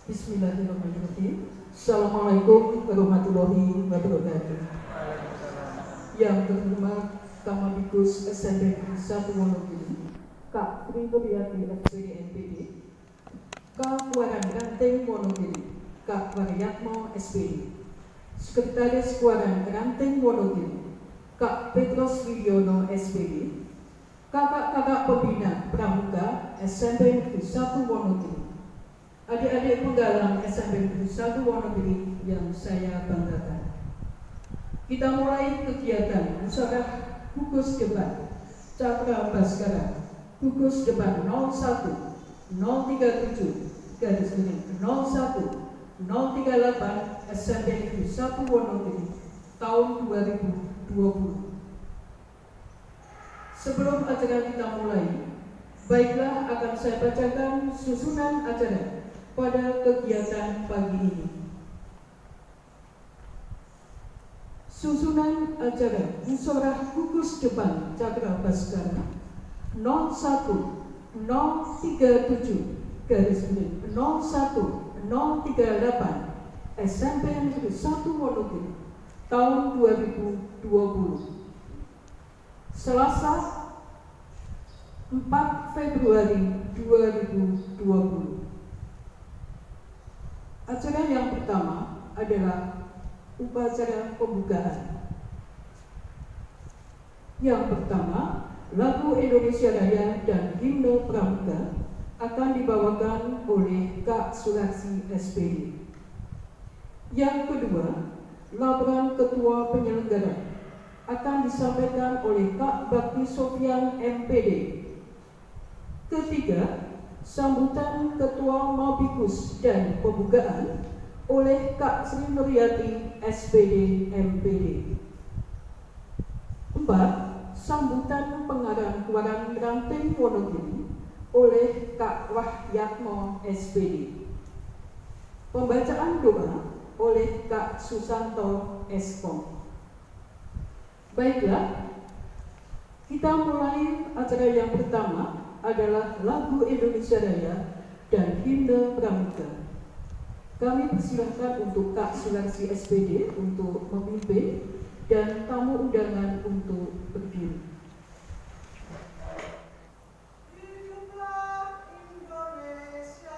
Bismillahirrahmanirrahim. Assalamualaikum warahmatullahi wabarakatuh. Yang terhormat Kamadikus SMPN 1 Wonogiri, Kak Tri Nuriati FCD NPD, Kak Kuaran Ranteng Wonogiri, Kak Waryatmo SPD, Sekretaris Kuaran Ranteng Wonogiri, Kak Petros Widiono SPD, kakak-kakak pembina Pramuka SMP Negeri 1 Wonogiri, adik-adik penggalang SMP Negeri 1 Wonogiri yang saya banggakan. Kita mulai kegiatan musyawarah gugus debat Cakra Bhaskara gugus debat 01 037 garis miring 01 038 SMP Negeri 1 Wonogiri tahun 2020. Sebelum acara kita mulai, baiklah akan saya bacakan susunan acara pada kegiatan pagi ini. Susunan acara musyawarah gugus depan Cakra Bhaskara 01 037 garis miring 01 038 SMP Negeri 1 Wonogiri tahun 2020. Selasa 4 Februari 2020. Acara yang pertama adalah upacara pembukaan. Yang pertama, lagu Indonesia Raya dan himne Pramuka akan dibawakan oleh Kak Sularsi SPD. Yang kedua, laporan Ketua Penyelenggara akan disampaikan oleh Kak Bakti Sofyan MPD. Ketiga, sambutan Ketua Mabikus dan pembukaan oleh Kak Sri Nuriati SPD MPD. 4. Sambutan pengarang Kuaran Ranteng Wonogiri oleh Kak Wahyatmo SPD. Pembacaan doa oleh Kak Susanto Eskom. Baiklah, kita mulai acara yang pertama adalah lagu Indonesia Raya dan himne Pramuka. Kami persilahkan untuk Kak Sularsi SPD untuk memimpin dan tamu undangan untuk berdiri. Hiduplah Indonesia.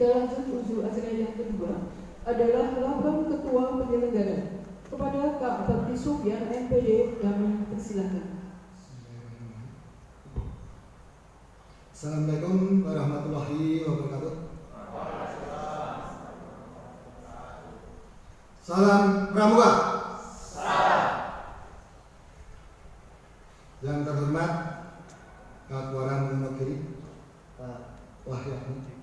Kita lanjut menuju acara yang kedua adalah lambang ketua penyelenggara. Kepada Kak Bakti Sufyan MPD kami persilakan. Assalamualaikum warahmatullahi wabarakatuh. Salam Pramuka. Yang terhormat Kak Waran Wonogiri, Pak Wahyani.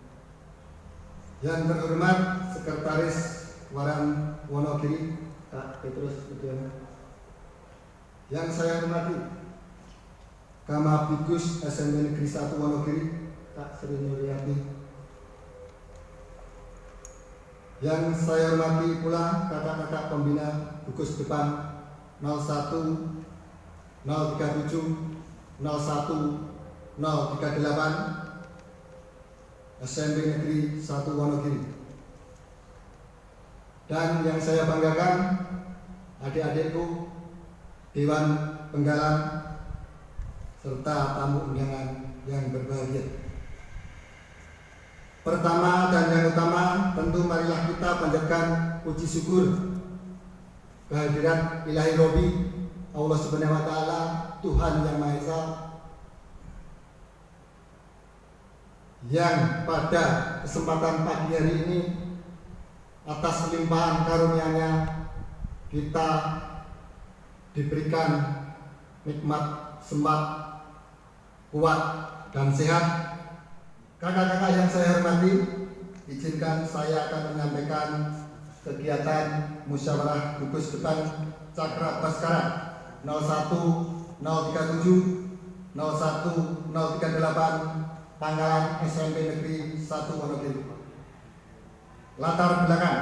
Yang terhormat Sekretaris Waran Wonogiri, Kak Petrus Budiono. Yang saya hormati Kamabigus SMP Negeri 1 Wonogiri, Kak Sri Nuryati. Yang saya hormati pula kakak-kakak pembina gugus depan 01, 037, 01, 038 SMP Negeri 1 Wonogiri. Dan yang saya banggakan adik-adikku Dewan Penggalan serta tamu undangan yang berbahagia. Pertama dan yang utama, tentu marilah kita panjatkan puji syukur kehadiran Ilahi Robi Allah Subhanahu wa Ta'ala, Tuhan Yang Maha Esa, yang pada kesempatan pagi hari ini atas limpahan karunia-Nya kita diberikan nikmat sempat, kuat dan sehat. Kakak-kakak yang saya hormati, izinkan saya akan menyampaikan kegiatan musyawarah gugus depan Cakra Baskara 01, 037, 01, 038 Pangkalan SMP Negeri 1 Wonogiri. Latar belakang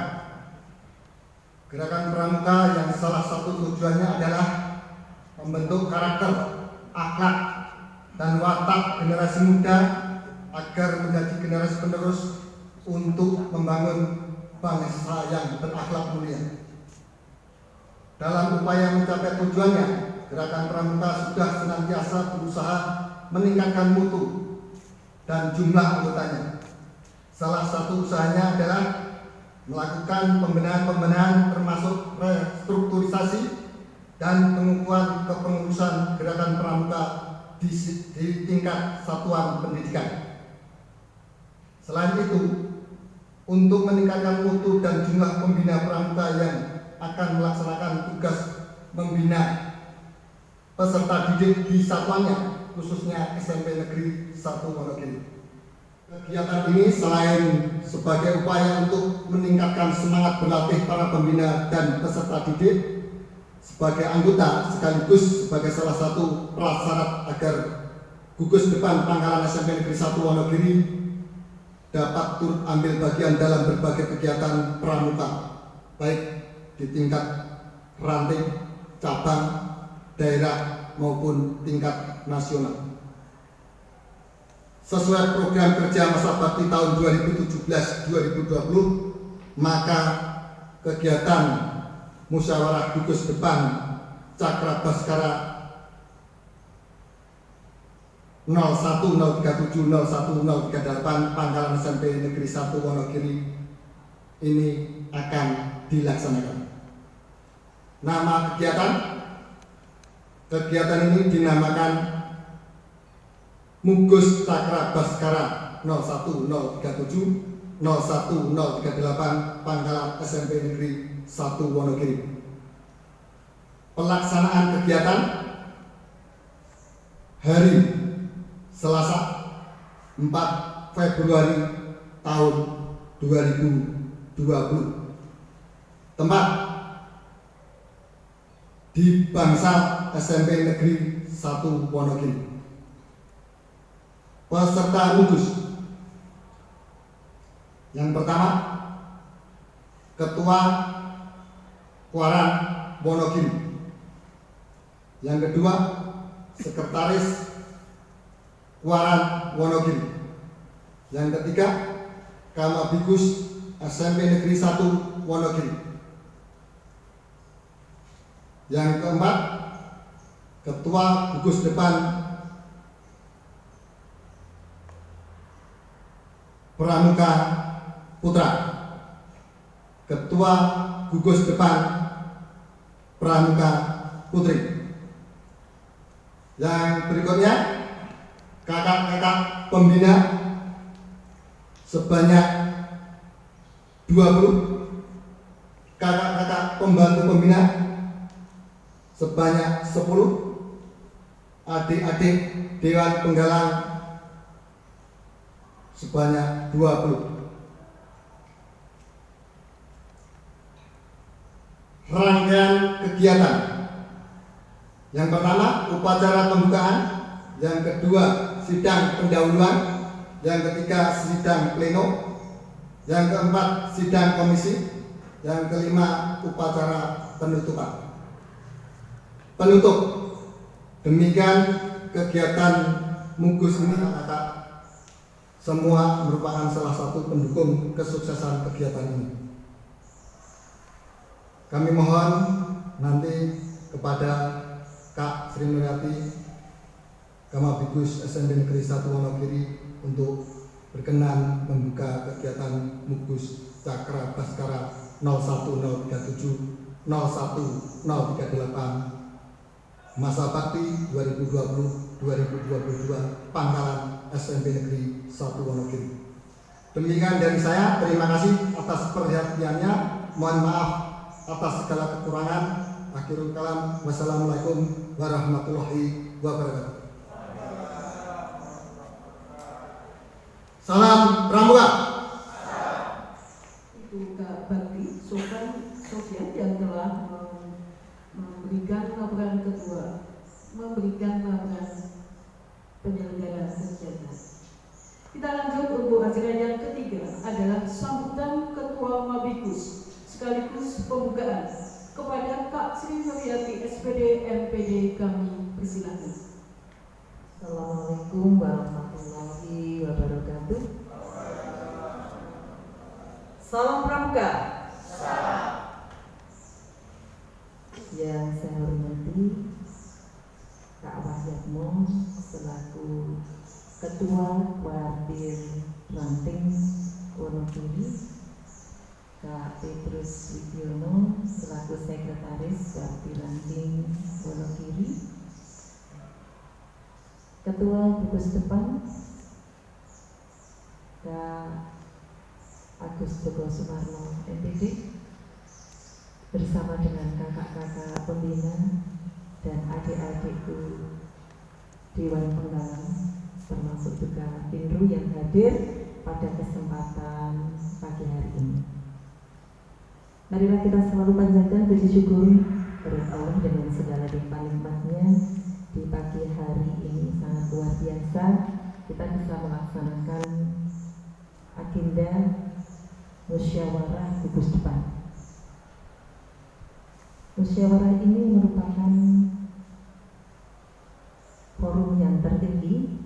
gerakan pramuka yang salah satu tujuannya adalah membentuk karakter, akhlak, dan watak generasi muda agar menjadi generasi penerus untuk membangun bangsa yang berakhlak mulia. Dalam upaya mencapai tujuannya, gerakan pramuka sudah senantiasa berusaha meningkatkan mutu dan jumlah anggotanya. Salah satu usahanya adalah melakukan pembenahan termasuk restrukturisasi dan pengukuhan kepengurusan gerakan pramuka di tingkat satuan pendidikan. Selain itu, untuk meningkatkan mutu dan jumlah pembina pramuka yang akan melaksanakan tugas membina peserta didik di satuannya, khususnya SMP Negeri 1 Wonogiri. Kegiatan ini selain sebagai upaya untuk meningkatkan semangat berlatih para pembina dan peserta didik sebagai anggota, sekaligus sebagai salah satu prasyarat agar gugus depan Pangkalan SMP Negeri 1 Wonogiri dapat turut ambil bagian dalam berbagai kegiatan pramuka, baik di tingkat ranting, cabang, daerah maupun tingkat nasional. Sesuai program kerja masa bakti tahun 2017-2020, maka kegiatan musyawarah gugus depan Cakra Baskara 01, 037, 01, 038 Pangkalan SMP Negeri 1 Wonogiri ini akan dilaksanakan. Nama kegiatan ini dinamakan Mugus Cakra Baskara 01, 037, 01, 038 Pangkalan SMP Negeri 1 Wonogiri. Pelaksanaan kegiatan hari Selasa 4 Februari tahun 2020. Tempat di Bangsal SMP Negeri 1 Wonogiri. Peserta gugus. Yang pertama, Ketua Waran Wonogiri. Yang kedua, Sekretaris Waran Wonogiri. Yang ketiga, Kamabigus SMP Negeri 1 Wonogiri. Yang keempat, Ketua Gugus Depan Pramuka Putra. Ketua Gugus Depan Pramuka Putri. Yang berikutnya kakak-kakak pembina sebanyak 20, kakak-kakak pembantu pembina sebanyak 10, adik-adik Dewan Penggalang sebanyak 20. Rangkaian kegiatan. Yang pertama upacara pembukaan, yang kedua sidang pendahuluan, yang ketiga sidang pleno, yang keempat sidang komisi, yang kelima upacara penutupan. Penutup. Demikian kegiatan Mugus ini, kakak semua merupakan salah satu pendukung kesuksesan kegiatan ini. Kami mohon nanti kepada Kak Sri Nuryati Kamabigus SMP Negeri 1 Wonogiri untuk berkenan membuka kegiatan Mugus Cakra Baskara 01037 01038 masa bakti 2020-2022 Pangkalan SMP Negeri 1 Wonogiri. Demikian dari saya, terima kasih atas perhatiannya. Mohon maaf atas segala kekurangan. Akhirul kalam, wassalamualaikum warahmatullahi wabarakatuh. Salam Pramuka. Itu Kak Bakti Sofyan yang telah memberikan laporan kedua, memberikan laporan penyelenggaraan kegiatan. Kita lanjut untuk acara yang ketiga adalah sambutan Ketua Mabikus sekaligus pembukaan kepada Kak Sri Nuryati SPD MPD. Kami persilakan. Assalamualaikum warahmatullahi wabarakatuh. Salam Pramuka. Yang saya hormati Kak Wahyatmo selaku Ketua Kuartir Ranting Wonogiri, Kak Petrus Widiono selaku Sekretaris Kuartir Ranting Wonogiri, Ketua Gugus Depan Kak Agus Joko Sumarno MPD bersama dengan kakak-kakak pembina dan adik-adikku Dewan Penggalang, termasuk juga Indru yang hadir pada kesempatan pagi hari ini. Marilah kita selalu panjatkan puji syukur kepada Allah dengan segala limpah nikmatnya. Di pagi hari ini sangat luar biasa kita bisa melaksanakan agenda musyawarah gugus depan. Musyawarah ini merupakan forum yang tertinggi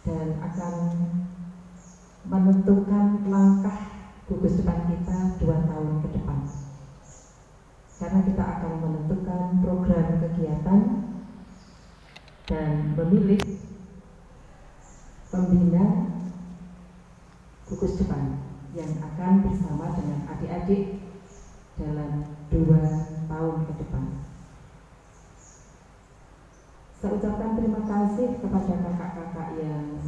dan akan menentukan langkah gugus depan kita 2 tahun ke depan. Karena kita akan menentukan program kegiatan dan memilih pembina gugus depan yang akan bersama dengan adik-adik dalam 2 tahun ke depan. Saya ucapkan terima kasih kepada kakak-kakak yang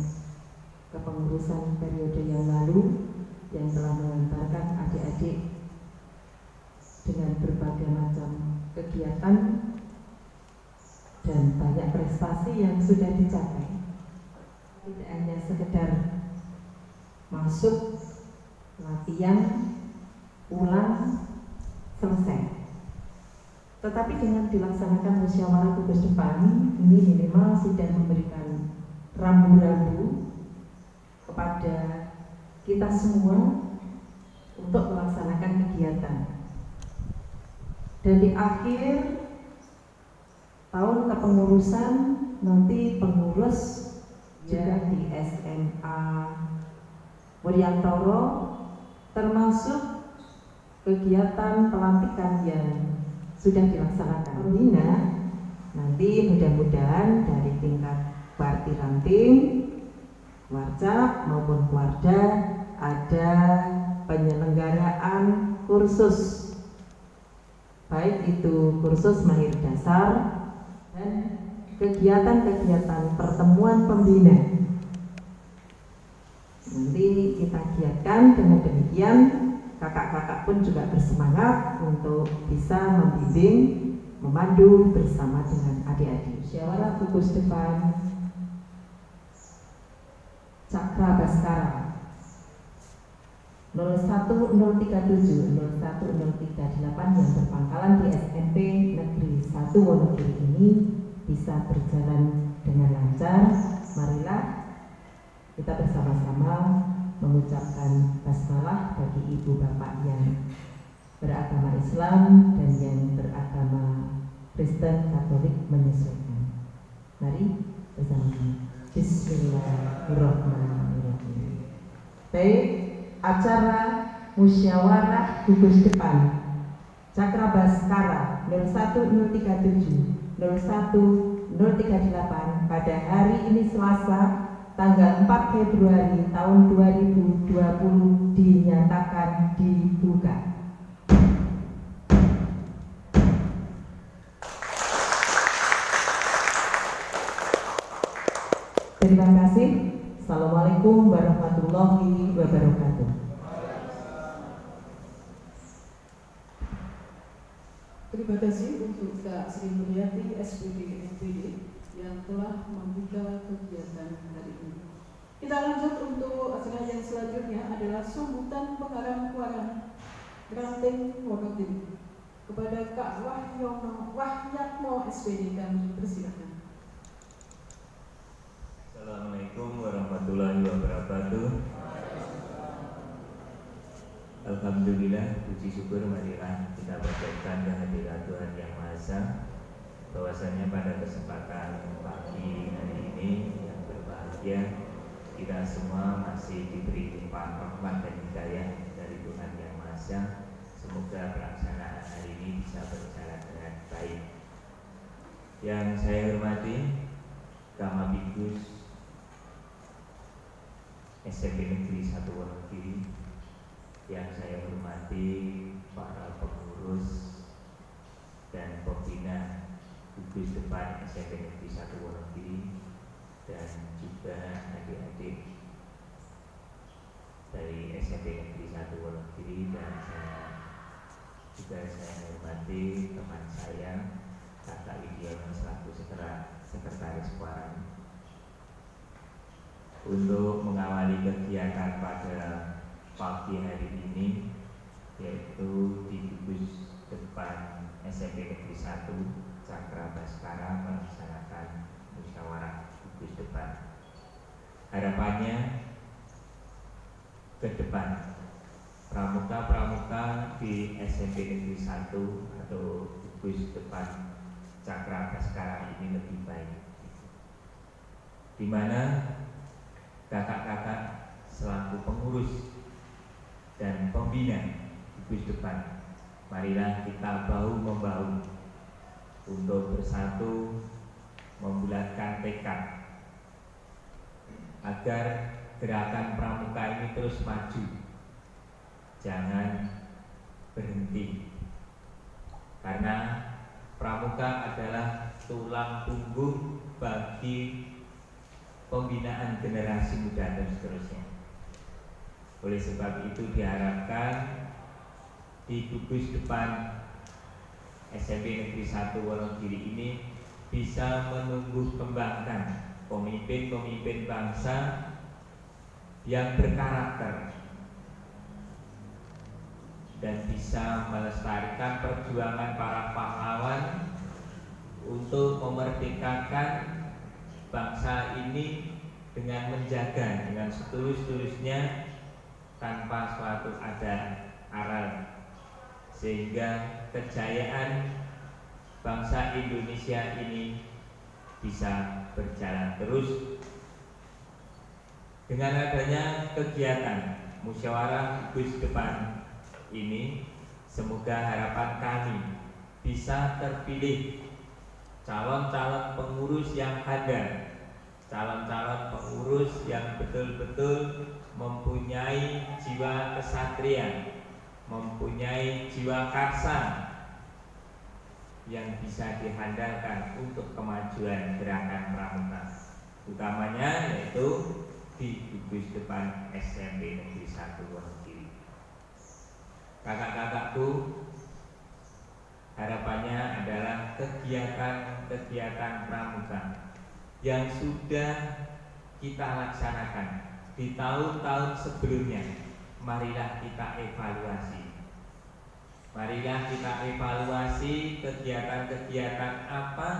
kepengurusan periode yang lalu yang telah mengantarkan adik-adik dengan berbagai macam kegiatan dan banyak prestasi yang sudah dicapai. Tidak hanya sekedar masuk, latihan, pulang, selesai. Tetapi dengan dilaksanakan musyawarah gugus depan ini minimal sudah memberikan rambu-rambu kepada kita semua untuk melaksanakan kegiatan. Dan di akhir tahun kepengurusan nanti pengurus juga di SMA Wuryantoro, termasuk kegiatan pelantikan yang sudah dilaksanakan. Pembina nanti mudah-mudahan dari tingkat Kuartir Ranting, Warcap maupun Kuarda penyelenggaraan kursus, baik itu kursus mahir dasar dan kegiatan-kegiatan pertemuan pembina. Nanti kita giatkan, dengan demikian kakak-kakak pun juga bersemangat untuk bisa membimbing, memandu bersama dengan adik-adik. Musyawarah gugus depan Cakra Baskara 01037 01038 yang berpangkalan di SMP Negeri 1 Wonogiri ini bisa berjalan dengan lancar. Marilah kita bersama-sama mengucapkan basmalah bagi ibu bapak yang beragama Islam dan yang beragama Kristen Katolik menyesuaikan. Mari bersama-sama. Bismillahirrahmanirrahim. Baik, acara musyawarah gugus depan Cakra Baskara 01037 01038 pada hari ini Selasa tanggal 4 Februari tahun 2020 dinyatakan dibuka. Terima kasih. Assalamualaikum warahmatullahi wabarakatuh. Terima kasih untuk Kak Sri Mulyati SPD NPD yang telah membuka kegiatan hari ini. Kita lanjut untuk acara yang selanjutnya adalah sambutan pengarang kuarang Ranting Wonogiri. Kepada Kak Wahyatmo SPD kami persilakan. Assalamualaikum warahmatullahi wabarakatuh. Alhamdulillah, puji syukur marilah kita panjatkan kehadirat Tuhan Yang Maha Esa, bahwasanya pada kesempatan pagi hari ini yang berbahagia, kita semua masih diberi limpahan rahmat dan hidayah dari Tuhan Yang Maha Esa. Semoga pelaksanaan hari ini bisa berjalan dengan baik. Yang saya hormati Kamabikus SMP Negeri 1 Wonogiri, yang saya hormati para pengurus dan pembina gugus depan SMP Negeri 1 Wonogiri dan juga adik-adik dari SMP Negeri 1 Wonogiri, dan saya hormati teman saya Kakak Widiono selaku sekretaris kuarang. Untuk mengawali kegiatan pada pagi hari ini, yaitu di gugus depan SMP Negeri 1 Cakra Baskara melaksanakan musyawarah gugus depan. Harapannya ke depan pramuka-pramuka di SMP Negeri 1 atau gugus depan Cakra Baskara ini lebih baik, di mana kakak-kakak selaku pengurus dan pembina gugus depan, marilah kita bahu-membahu untuk bersatu membulatkan tekad agar gerakan pramuka ini terus maju, jangan berhenti, karena pramuka adalah tulang punggung bagi pembinaan generasi muda dan seterusnya. Oleh sebab itu diharapkan di gugus depan SMP Negeri 1 Wonogiri ini bisa menumbuh kembangkan pemimpin-pemimpin bangsa yang berkarakter dan bisa melestarikan perjuangan para pahlawan untuk memerdekakan bangsa ini dengan menjaga dengan setulus-tulusnya tanpa suatu ada aral, sehingga kejayaan bangsa Indonesia ini bisa berjalan terus. Dengan adanya kegiatan musyawarah gugus depan ini, semoga harapan kami bisa terpilih calon-calon pengurus yang ada, calon-calon pengurus yang betul-betul mempunyai jiwa kesatria, mempunyai jiwa karsa yang bisa diandalkan untuk kemajuan gerakan pramuka, utamanya yaitu di gugus depan SMP Negeri 1 Wonogiri. Kakak-kakakku, harapannya adalah kegiatan-kegiatan pramuka yang sudah kita laksanakan di tahun-tahun sebelumnya, marilah kita evaluasi. Marilah kita evaluasi kegiatan-kegiatan apa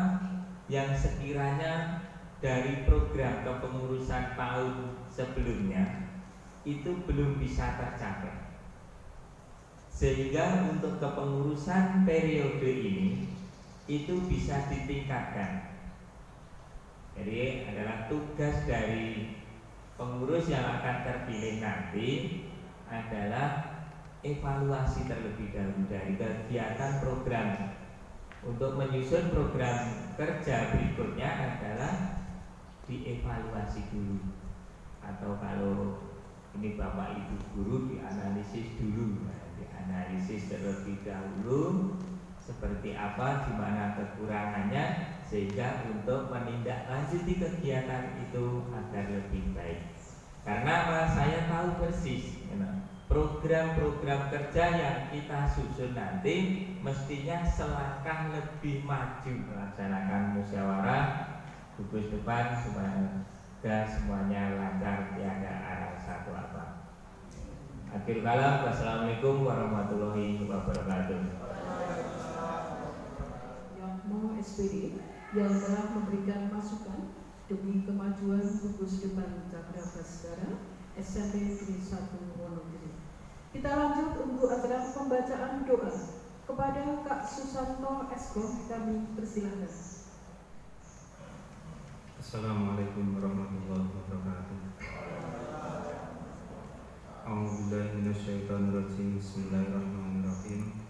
yang sekiranya dari program kepengurusan tahun sebelumnya itu belum bisa tercapai, sehingga untuk kepengurusan periode ini itu bisa ditingkatkan. Jadi adalah tugas dari pengurus yang akan terpilih nanti adalah evaluasi terlebih dahulu dari kegiatan program. Untuk menyusun program kerja berikutnya adalah dievaluasi dulu, atau kalau ini Bapak Ibu guru dianalisis dulu. Dianalisis terlebih dahulu seperti apa, di mana kekurangannya, sehingga untuk menindaklanjuti kegiatan itu agar lebih baik. Karena saya tahu persis program-program kerja yang kita susun nanti mestinya selangkah lebih maju melaksanakan musyawarah gugus depan supaya semuanya lancar, tiada arah satu apa. Akhir kalam, wassalamualaikum warahmatullahi wabarakatuh. Yang mau SPD yang telah memberikan masukan demi kemajuan gugus depan Cakra Baskara SMP Negeri 1 Wonogiri. Kita lanjut untuk acara pembacaan doa kepada Kak Susanto Eskom. Kami persilahkan. Assalamualaikum warahmatullahi wabarakatuh. A'udzubillahi minasyaitonirrajim. Bismillahirrahmanirrahim.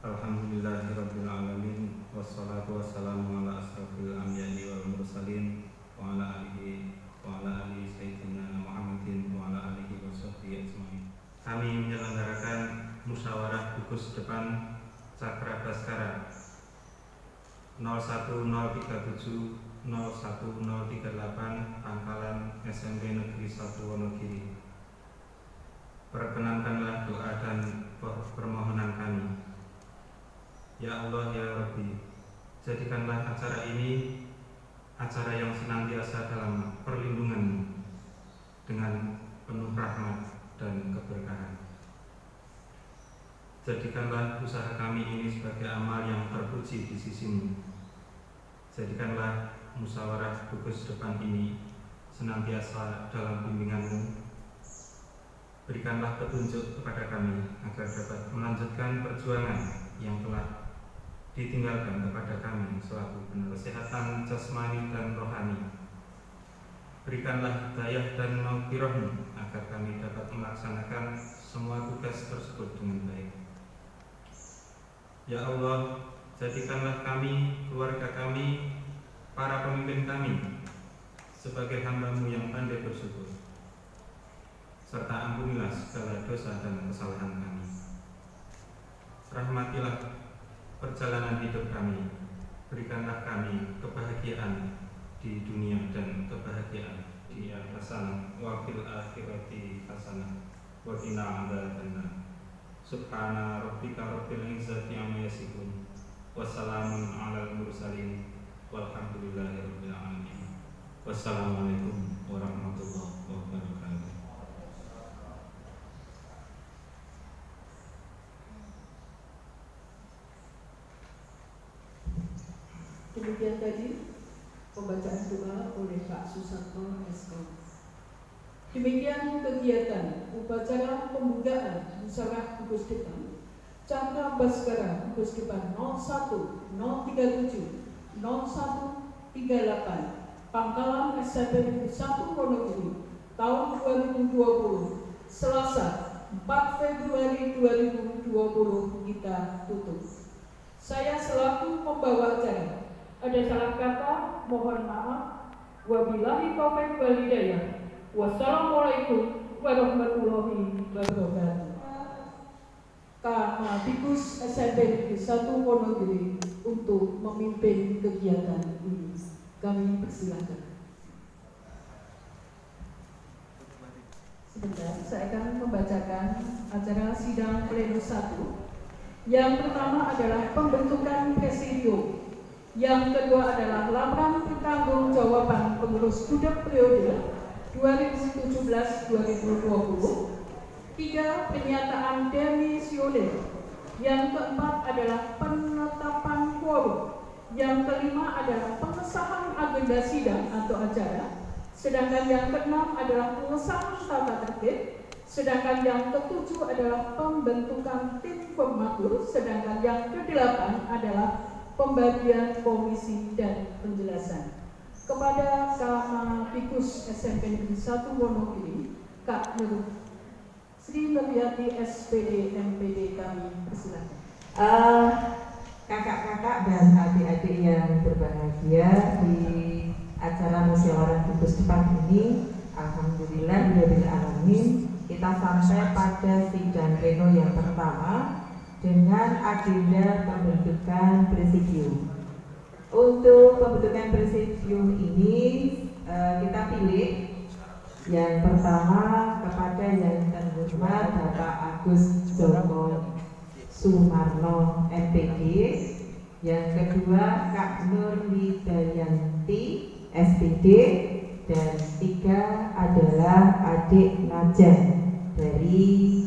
Alhamdulillahirabbil alamin, wassalatu wassalamu ala asrofil anbiya'i wal mursalin wa ala alihi sayyidina Muhammadin wa ala alihi washabbihi ajmain. Kami menyelenggarakan musyawarah gugus depan Cakra Baskara 01037 01038 Pangkalan SMP Negeri 1 Wonogiri. Perkenankanlah doa dan permohonan kami. Ya Allah ya Rabbi, jadikanlah acara ini acara yang senantiasa dalam perlindungan dengan penuh rahmat dan keberkahan. Jadikanlah usaha kami ini sebagai amal yang terpuji di sisi-Mu. Jadikanlah musyawarah gugus depan ini senantiasa dalam bimbingan-Mu. Berikanlah petunjuk kepada kami agar dapat melanjutkan perjuangan yang telah ditinggalkan kepada kami selaku penerus kesehatan jasmani dan rohani. Berikanlah hidayah dan maghfirah-Mu agar kami dapat melaksanakan semua tugas tersebut dengan baik. Ya Allah, jadikanlah kami, keluarga kami, para pemimpin kami sebagai hamba-Mu yang pandai bersyukur, serta ampunilah segala dosa dan kesalahan kami. Rahmatilah perjalanan hidup kami, berikanlah kami kebahagiaan di dunia dan kebahagiaan di akhirat hasanah wa fil akhirati hasanah wa qina adzabannar. Subhana rabbika rabbil izzati amma yasifun wa salamun alal mursalin walhamdulillahi rabbil alamin. Wassalamualaikum warahmatullahi wabarakatuh. Demikian tadi pembacaan doa oleh Pak Susanto Eskom. Demikian kegiatan upacara pembukaan musyawarah gugus depan Cakra Baskara gugus depan 01037 0138 Pangkalan SMP Negeri 1 Wonogiri tahun 2020 Selasa 4 Februari 2020 kita tutup. Saya selaku pembawa acara, ada salah kata, mohon maaf. Wabillahi taufiq wal hidayah. Wassalamualaikum warahmatullahi wabarakatuh. Kamatikus SMP Negeri 1 Wonogiri untuk memimpin kegiatan ini. Kami persilahkan. Sebentar, saya akan membacakan acara sidang pleno 1. Yang pertama adalah pembentukan presidium. Yang kedua adalah laporan pertanggungjawaban pengurus gudeg periode 2017-2020. 3. Pernyataan demisioner. Yang keempat adalah penetapan quorum. Yang kelima adalah pengesahan agenda sidang atau acara. Sedangkan yang keenam adalah pengesahan tata tertib. Sedangkan yang ketujuh adalah pembentukan tim formatur. Sedangkan yang kedelapan adalah pembagian komisi dan penjelasan. Kepada Kamatikus SMP Negeri 1 Wonogiri, Kak Nur Sri Nuryati SPD MPD, kami persilakan. Kakak-kakak dan adik-adik yang berbahagia di acara musyawarah gugus depan ini, alhamdulillah alamin, kita sampai pada sidang pleno yang pertama dengan agenda pembentukan presidium. Untuk pembentukan presidium ini kita pilih yang pertama kepada yang terhormat Bapak Agus Joko Sumarno MPD, yang kedua Kak Nur Widayanti SPD, dan 3 adalah adik Najan dari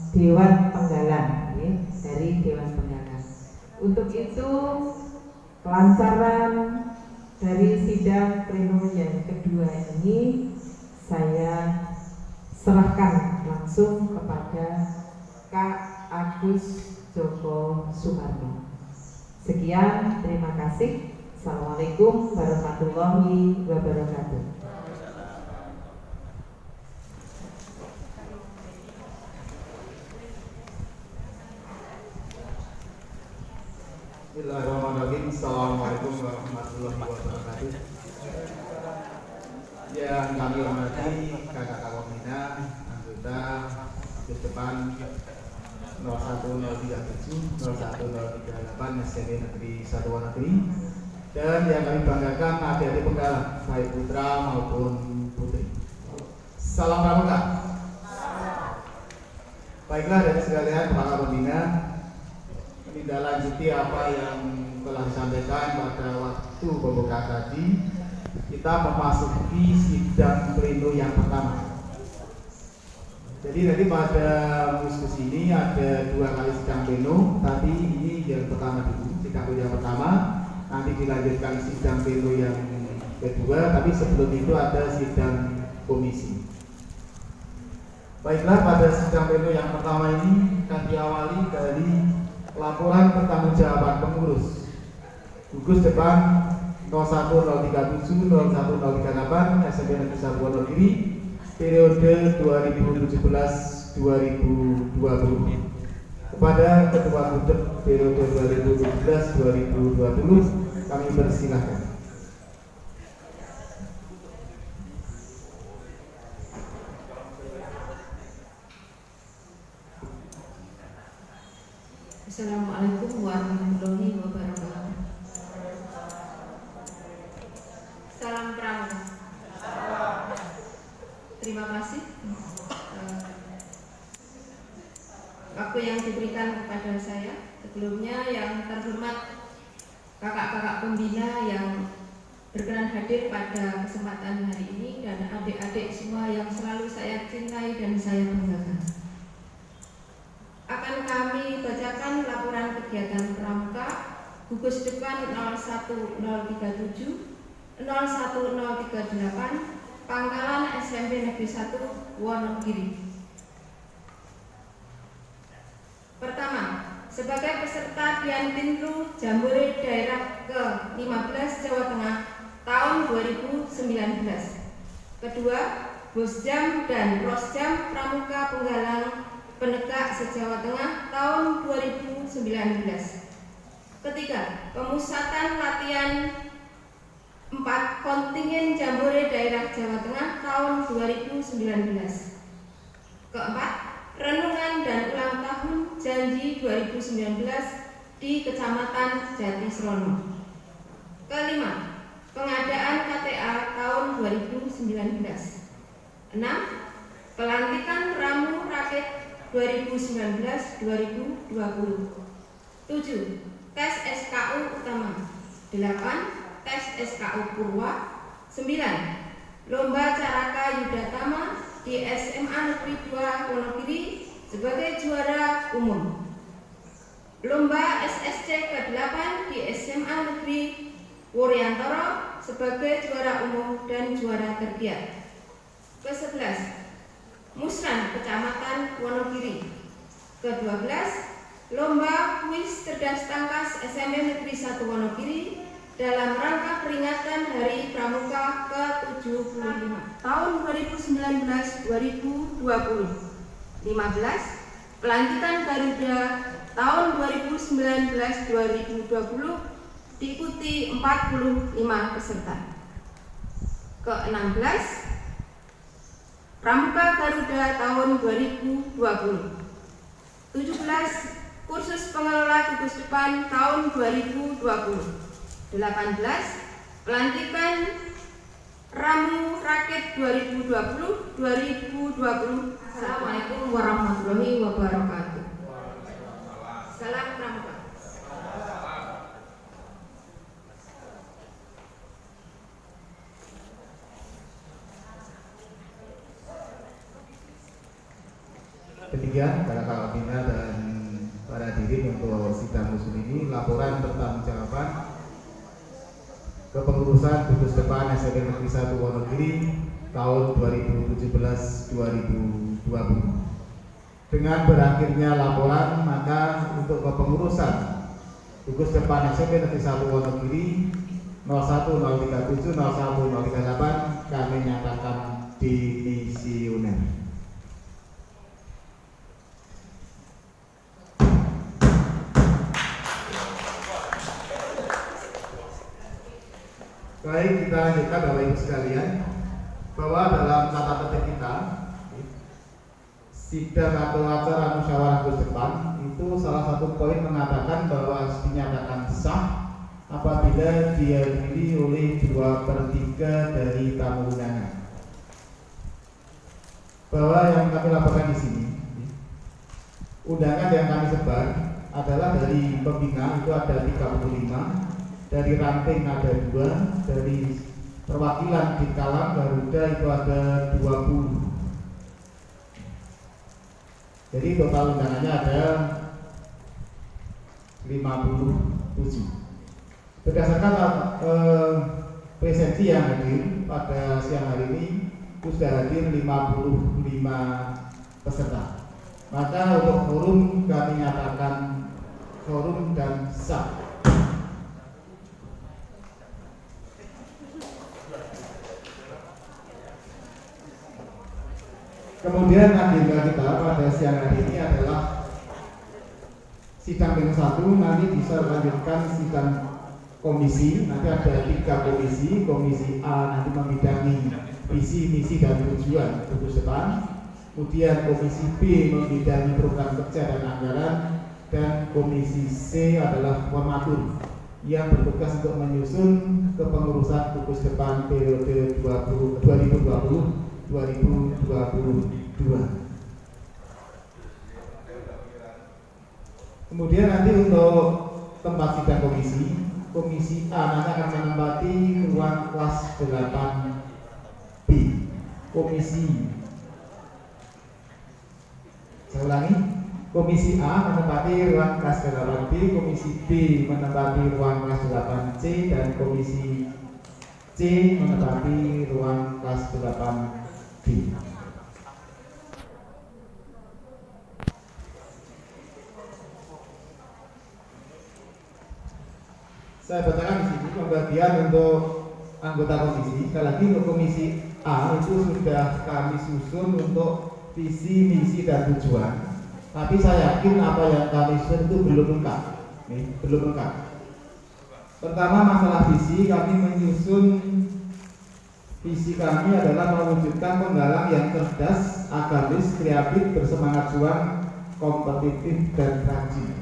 Dewan Penggalan, ya, dari Dewan Penggalan. Untuk itu kelancaran dari sidang pleno yang kedua ini saya serahkan langsung kepada Kak Agus Joko Sumarno. Sekian, terima kasih. Assalamualaikum warahmatullahi wabarakatuh. Bismillahirrahmanirrahim. Assalamualaikum warahmatullahi wabarakatuh. Yang kami hormati kakak-kakak pembina, anggota gugus depan 01037, 01038 SMP Negeri 1 Wonogiri, dan yang kami banggakan adik-adik penggalan, baik putra maupun putri. Salam pramuka. Baiklah, dari sekalian kakak pembina, menindaklanjuti apa yang telah disampaikan pada waktu pembukaan tadi, kita memasuki sidang pleno yang pertama. Jadi nanti pada diskusi ini ada 2 kali sidang pleno. Tadi ini yang pertama dulu, sidang pleno yang pertama. Nanti dilanjutkan sidang pleno yang kedua. Tapi sebelum itu ada sidang komisi. Baiklah, pada sidang pleno yang pertama ini akan diawali dari laporan pertanggungjawaban pengurus gugus depan 01037 01038 SMP Negeri 1 Wonogiri periode 2017-2020. Kepada Ketua Gudeg periode 2017-2020 kami persilahkan. Assalamualaikum warahmatullahi wabarakatuh. Salam pramuka. Terima kasih waktu yang diberikan kepada saya. Sebelumnya yang terhormat kakak-kakak pembina yang berkenan hadir pada kesempatan hari ini, dan adik-adik semua yang selalu saya cintai dan saya banggakan. Akan kami bacakan laporan kegiatan pramuka gugus depan 01037 01038 Pangkalan SMP Negeri 1 Wonogiri. Pertama, sebagai peserta Dian Pintu Jambore Daerah ke-15 Jawa Tengah tahun 2019. Kedua, Bosjam dan Prosjam Pramuka Penggalang Penegak se-Jawa Tengah tahun 2019. Ketiga, pemusatan latihan 4. Kontingen Jambore Daerah Jawa Tengah tahun 2019. Keempat, renungan dan ulang tahun janji 2019 di Kecamatan Jatisrono. Kelima, pengadaan KTA tahun 2019. 6. Pelantikan Ramu Rakit 2019-2020. 7. Tes SKU utama. 8. Tes SKU Purwa. 9. Lomba Caraka Yudatama di SMA Negeri 2 Wonogiri sebagai juara umum. Lomba SSC ke-8 di SMA Negeri Wuryantoro sebagai juara umum dan juara tergiat. Ke-11, Musran Kecamatan Wonogiri. Ke-12, Lomba Kuis Cerdas Tangkas SMM Negeri 1 Wonogiri dalam rangka peringatan Hari Pramuka ke-75 tahun 2019-2020. 15. Pelantikan Garuda tahun 2019-2020 diikuti 45 peserta. Ke-16. Pramuka Garuda tahun 2020. 17. Kursus Pengelola Gugus Depan tahun 2020. 18. Pelantikan Ramu Rakit 2020. Assalamualaikum warahmatullahi wabarakatuh. Salam Pramuka. Demikian para kepala bina dan para hadirin untuk sidang musim ini, laporan pertanggungjawaban kepengurusan gugus depan SMP Negeri 1 Wonogiri tahun 2017-2020. Dengan berakhirnya laporan, maka untuk kepengurusan gugus depan SMP Negeri 1 Wonogiri 01037 01038 kami nyatakan dimisioner. Baik, kita lanjutkan Bapak Ibu sekalian, bahwa dalam tata tertib kita sidang atau acara musyawarah gugus depan itu salah satu poin mengatakan bahwa dinyatakan sah apabila dihadiri oleh 2/3 dari tamu undangan. Bahwa yang kami laporkan di sini, undangan yang kami sebar adalah dari pembina itu ada 35, dari ranting ada 2, dari perwakilan di Kalang Garuda itu ada 20. Jadi total undangannya ada 57. Berdasarkan presensi yang hadir pada siang hari ini sudah hadir 55 peserta. Maka untuk forum kami nyatakan forum dan sah. Kemudian agenda kita pada siang hari ini adalah sidang pleno 1, nanti bisa lanjutkan sidang komisi. Nanti ada 3 komisi. Komisi A nanti membidangi visi, misi, dan tujuan gugus depan. Kemudian komisi B membidangi program kerja dan anggaran, dan komisi C adalah formatur yang bertugas untuk menyusun kepengurusan gugus depan periode 2020-2022. Kemudian nanti untuk tempat sidang komisi A nanti akan menempati ruang kelas 8B. Saya ulangi, komisi A menempati ruang kelas 8B, komisi B menempati ruang kelas 8C, dan komisi C menempati ruang kelas 8D. Saya bacakan di sini pembagian untuk anggota komisi. Sekali lagi untuk komisi A itu sudah kami susun untuk visi, misi, dan tujuan. Tapi saya yakin apa yang kami susun itu belum lengkap. Belum lengkap. Pertama, masalah visi, kami menyusun visi kami adalah mewujudkan penggalang yang cerdas, agamis, kreatif, bersemangat juang, kompetitif, dan rajin.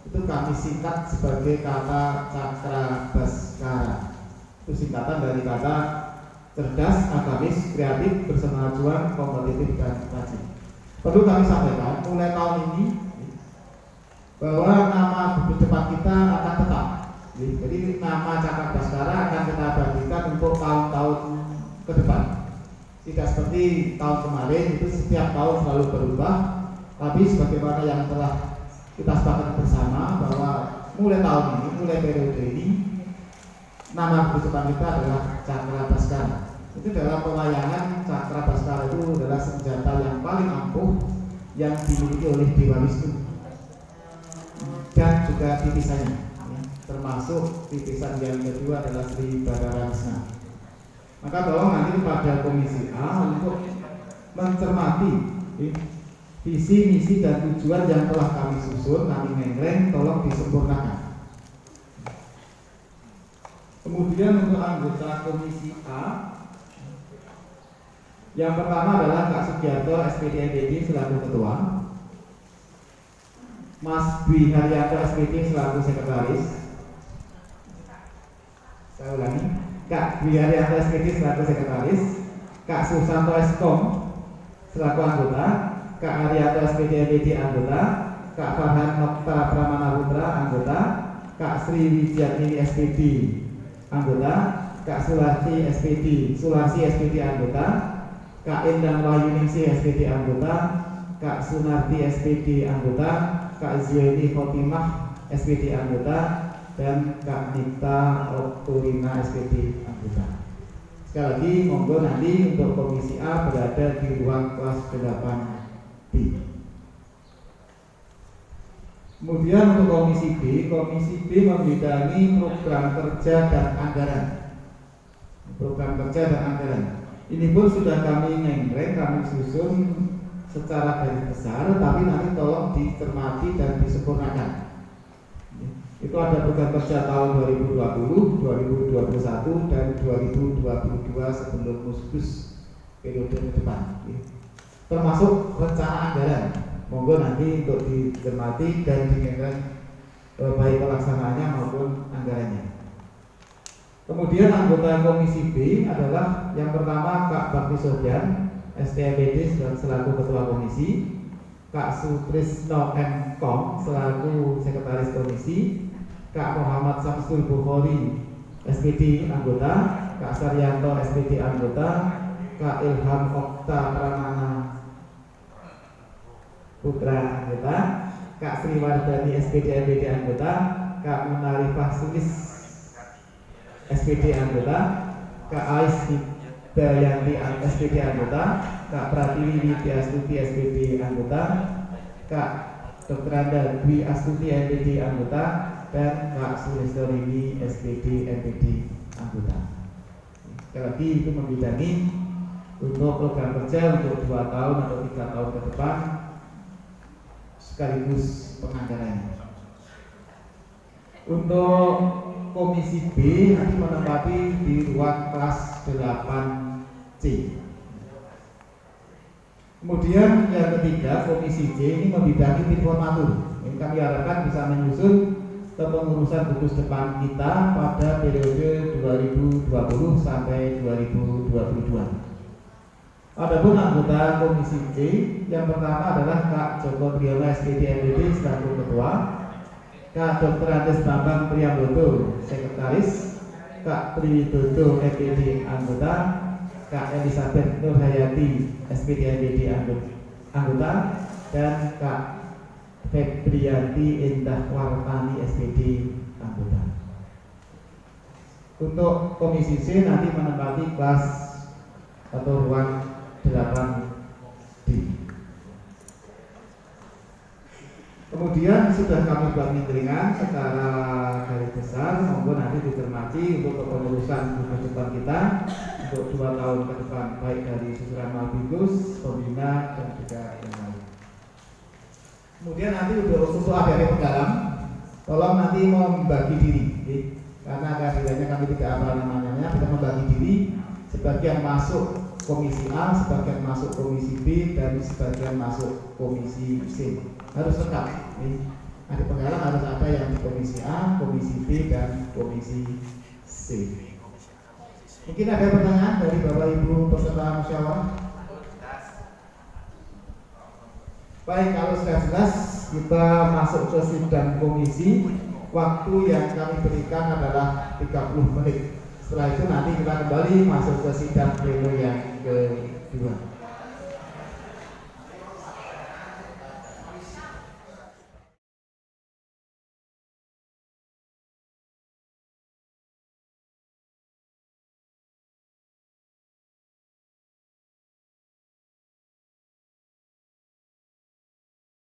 Itu kami singkat sebagai kata Cakra Baskara. Itu singkatan dari kata cerdas, agamis, kreatif, bersemangat juang, kompetitif, dan rajin. Perlu kami sampaikan mulai tahun ini bahwa nama buku depan kita akan tetap. Jadi nama Cakra Baskara akan kita bagikan untuk tahun-tahun ke depan. Tidak seperti tahun kemarin itu setiap tahun selalu berubah. Tapi sebagaimana yang telah kita sepakati bersama bahwa mulai tahun ini, mulai periode ini, nama buku depan kita adalah Cakra Baskara. Itu dalam pelayanan Cakra Baskara itu adalah senjata yang paling ampuh yang dimiliki oleh Dewa Wisnu dan juga titisannya, ya, termasuk titisan yang kedua adalah Sri Badarasna. Maka tolong nanti pada Komisi A untuk mencermati visi, misi, dan tujuan yang telah kami susun, kami mengreng, tolong disempurnakan. Kemudian untuk anggota Komisi A, yang pertama adalah Kak Sugiarto SPD MPD selaku ketua, Mas Dwi Haryanto SPD selaku sekretaris. Saya ulangi, Kak Dwi Haryanto SPD selaku sekretaris, Kak Susanto Eskom selaku anggota, Kak Haryanto SPD MPD anggota, Kak Farhan Nokta Pramana Putra anggota, Kak Sri Wijiatmini SPD anggota, Kak Sulasi SPD anggota, Kak Endang Wahyuningsih SPD anggota, Kak Sunarti SPD anggota, Kak Zueni Khotimah SPD anggota, dan Kak Nita Okturina SPD anggota. Sekali lagi monggo nanti untuk Komisi A berada di ruang kelas 8B. Kemudian untuk Komisi B membidangi program kerja dan anggaran. Program kerja dan anggaran. Ini pun sudah kami ngengreng, kami susun secara garis besar, tapi nanti tolong dicermati dan disempurnakan. Itu ada program kerja tahun 2020, 2021, dan 2022 sebelum Muskus periode ke depan. Termasuk rencana anggaran. Monggo nanti untuk dicermati dan dingengreng baik pelaksanaannya maupun anggarannya. Kemudian anggota Komisi B adalah yang pertama Kak Bakti Sodian STMPD selaku Ketua Komisi, Kak Sutrisno M. Kong selaku Sekretaris Komisi, Kak Muhammad Samsul Bukhari SPD anggota, Kak Saryanto SPD anggota, Kak Ilham Okta Pramana Putra anggota, Kak Sri Wardani SPD MPD anggota, Kak Munarifah Sulis SPD anggota, Kak Ais Dayanti SPD anggota, Kak Pratiwi Widyastuti SPD anggota, Kak Dr. Anda Dwi Astuti MPD anggota, dan Kak Sulistorini SPD MPD anggota. Sekali lagi itu membidangi untuk program kerja untuk 2 tahun atau 3 tahun ke depan sekaligus penganggarannya. Untuk Komisi B nanti menempati di ruang kelas 8C. Kemudian yang ketiga, Komisi C ini membidangi tim formatur. Ini kami harapkan bisa menyusun kepengurusan gugus depan kita pada periode 2020 sampai 2022. Adapun anggota Komisi C yang pertama adalah Kak Joko Triyono SPD MPD selaku ketua, Kak Dr. Andes Bambang Priambodo Sekretaris, Kak Triwidodo MPD anggota, Kak Elisabeth Nurhayati SPD MPD anggota, dan Kak Febrianti Indah Wartani SPD anggota. Untuk Komisi C nanti menempati kelas atau ruang 8D. Kemudian sudah kami buat ningkringan secara garis besar, monggo nanti dicermati untuk kepengurusan gugus depan kita untuk 2 tahun ke depan, baik dari susunan Malbigus, pembina, dan juga yang lain. Kemudian nanti untuk adik-adik penggalang, tolong nanti membagi diri. karena kehadirannya kami tidak apa namanya, kita membagi diri, sebagian masuk komisi A, sebagian masuk komisi B, dan sebagian masuk komisi C. Harus lengkap. Ini adik penggalang harus ada yang di komisi A, komisi B, dan komisi C. Mungkin ada pertanyaan dari Bapak Ibu peserta musyawarah? Baik, kalau sudah jelas kita masuk ke sidang komisi. Waktu yang kami berikan adalah 30 menit. Setelah itu nanti kita kembali masuk ke sidang pleno yang kedua.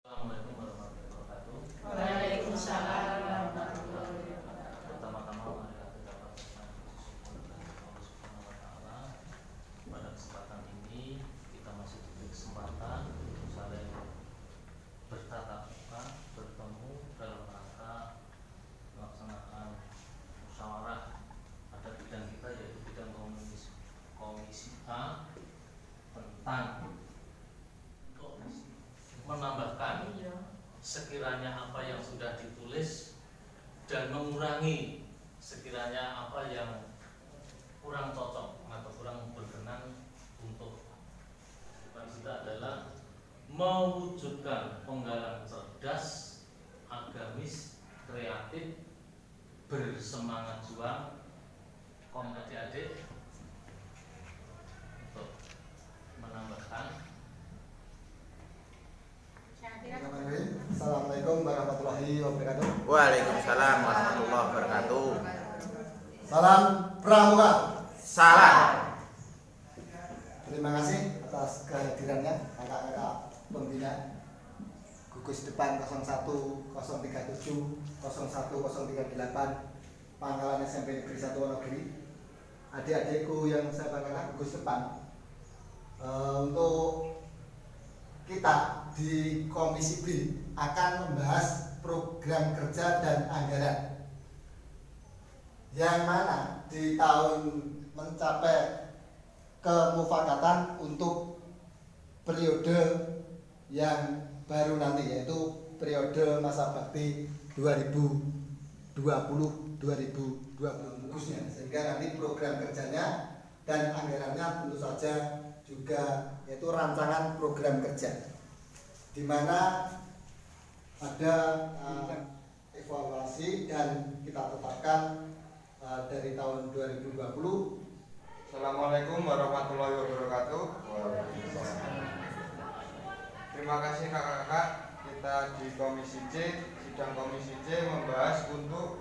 Assalamualaikum warahmatullahi wabarakatuh. Waalaikumsalam warahmatullahi wabarakatuh. Pertama-tama marilah kita panjatkan Allah Subhanahu wa taala. Pada kesempatan ini kita masih diberi kesempatan untuk saling bertatap muka, bertemu dalam rangka melaksanakan musyawarah pada bidang kita, yaitu bidang komisi A, tentang menambahkan sekiranya apa yang sudah ditulis dan mengurangi sekiranya apa yang kurang cocok atau kurang berkenan untuk kita adalah mewujudkan penggalang cerdas, agamis, kreatif, bersemangat juang, adik-adik, untuk menambahkan. Assalamualaikum warahmatullahi wabarakatuh. Waalaikumsalam warahmatullahi wabarakatuh. Salam pramuka. Salam. Terima kasih atas kehadirannya kakak-kakak pembina gugus depan 01, 037, 01, 038 Pangkalan SMP Negeri 1 Wonogiri. Adik-adikku yang saya banggakan gugus depan, untuk kita di Komisi B akan membahas program kerja dan anggaran yang mana di tahun mencapai kemufakatan untuk periode yang baru nanti, yaitu periode masa bakti 2020-2020 khususnya, sehingga nanti program kerjanya dan anggarannya tentu saja juga yaitu rancangan program kerja, di mana ada evaluasi dan kita tetapkan dari tahun 2020. Assalamualaikum warahmatullahi wabarakatuh. Terima kasih kakak-kakak. Kita di Komisi C, sidang Komisi C membahas untuk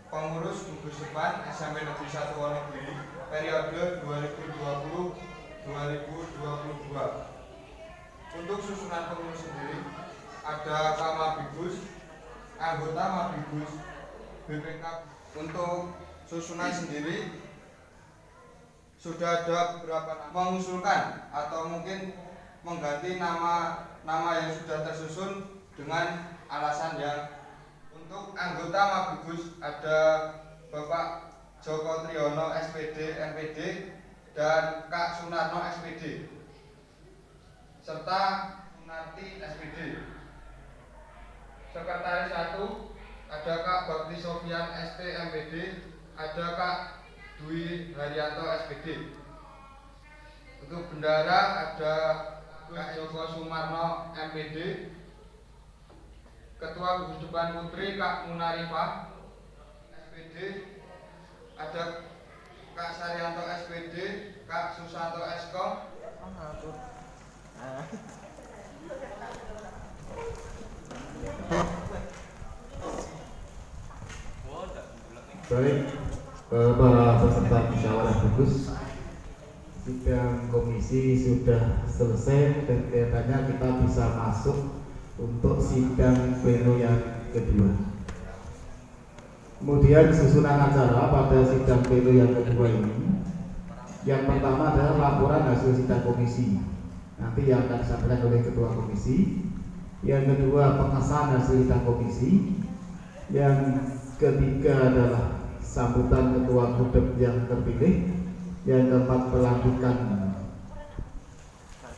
pengurus gugus depan SMP Negeri 1 Wonogiri periode 2020-2022. Untuk susunan pengurus sendiri ada Kamabigus, anggota Mabigus, BPK. Untuk susunan sendiri sudah ada beberapa nama mengusulkan atau mungkin mengganti nama yang sudah tersusun dengan alasan yang. Untuk anggota Mabigus ada Bapak Joko Triyono SPD MPD dan Kak Sunarno SPD serta Sunarti SPD. Sekretaris 1 ada Kak Bakti Sofian ST MPD, ada Kak Dwi Haryanto SPD. Untuk bendara ada Kak Joko Sumarno MPD, Ketua Gugus Depan Putri Kak Munarifah SPD, ada Kak Saryanto SPD, Kak Susanto Esko. Baik, para peserta musyawarah gugus, sidang komisi sudah selesai dan kelihatannya kita bisa masuk untuk sidang pleno yang kedua. Kemudian susunan acara pada sidang pleno yang kedua ini, yang pertama adalah laporan hasil sidang komisi, nanti yang akan disampaikan oleh ketua komisi. Yang kedua pengesahan hasil sidang komisi. Yang ketiga adalah sambutan Ketua Gudeg yang terpilih. Yang keempat, pelantikan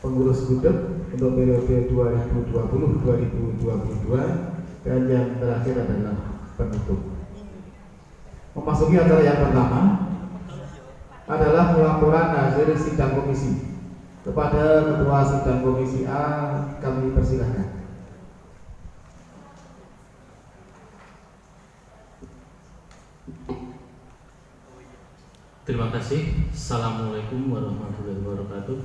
pengurus Gudeg untuk periode 2020-2022, dan yang terakhir adalah penutup. Memasuki acara yang pertama adalah pelaporan hasil sidang komisi. Kepada Ketua Sidang Komisi A kami persilahkan. Terima kasih. Assalamualaikum warahmatullahi wabarakatuh.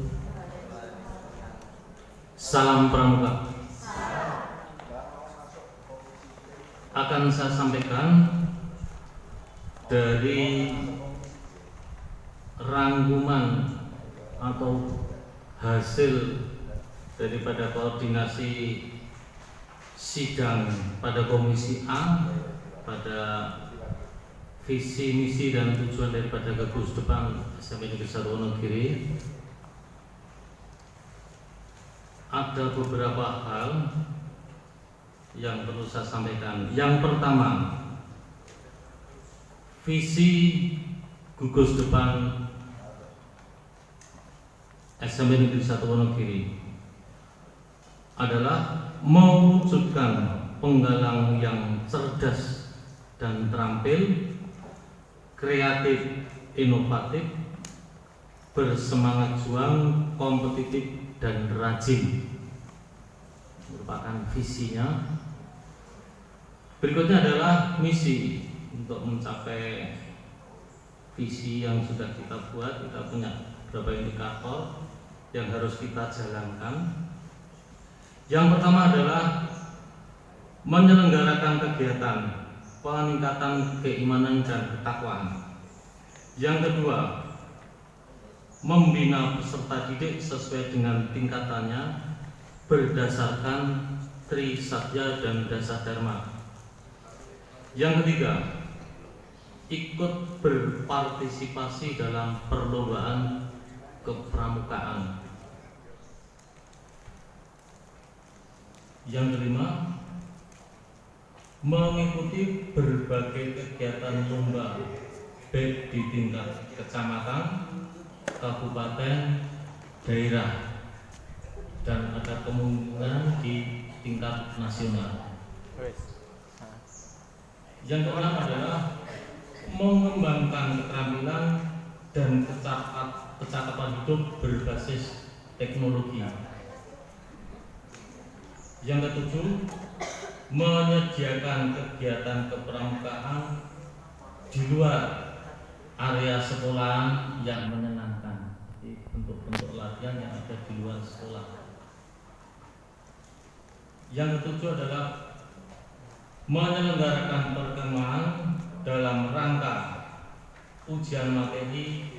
Salam Pramuka. Akan saya sampaikan dari rangkuman atau hasil daripada koordinasi sidang pada Komisi A pada visi, misi, dan tujuan daripada Gugus Depan SMP Negeri 1 Wonogiri. Ada beberapa hal yang perlu saya sampaikan. Yang pertama, visi Gugus Depan SMP Negeri 1 Wonogiri adalah mewujudkan penggalang yang cerdas dan terampil, kreatif, inovatif, bersemangat juang, kompetitif, dan rajin. Merupakan visinya. Berikutnya adalah misi. Untuk mencapai visi yang sudah kita buat, kita punya beberapa indikator yang harus kita jalankan. Yang pertama adalah menyelenggarakan kegiatan peningkatan keimanan dan ketakwaan. Yang kedua, membina peserta didik sesuai dengan tingkatannya berdasarkan Tri Satya dan Dasar Dharma. Yang ketiga, ikut berpartisipasi dalam perlombaan kepramukaan. Yang kelima, mengikuti berbagai kegiatan lomba baik di tingkat kecamatan, kabupaten, daerah, dan ada kemungkinan di tingkat nasional. Yang keenam adalah mengembangkan keterampilan dan kecakapan hidup berbasis teknologi. Yang ketujuh, menyediakan kegiatan kepramukaan di luar area sekolahan yang menyenangkan. Jadi bentuk-bentuk latihan yang ada di luar sekolah. Yang ketujuh adalah menyelenggarakan pertemuan dalam rangka ujian materi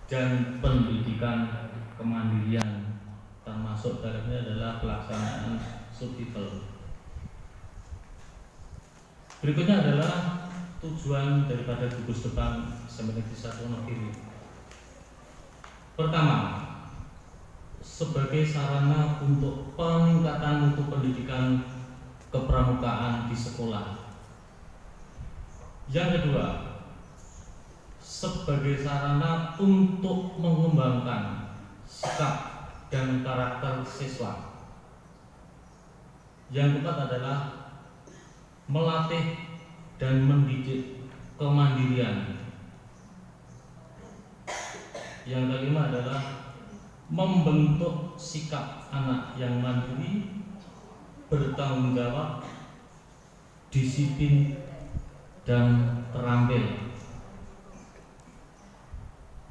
dan pendidikan kemandirian, termasuk dalamnya adalah pelaksanaan subtitle. Berikutnya adalah tujuan daripada Gugus Depan SMP Negeri 1 Wonogiri. Pertama, sebagai sarana untuk peningkatan mutu pendidikan kepramukaan di sekolah. Yang kedua, sebagai sarana untuk mengembangkan sikap dan karakter siswa. Yang keempat adalah melatih dan mendidik kemandirian. Yang kelima adalah membentuk sikap anak yang mandiri, bertanggung jawab, disiplin, dan terampil.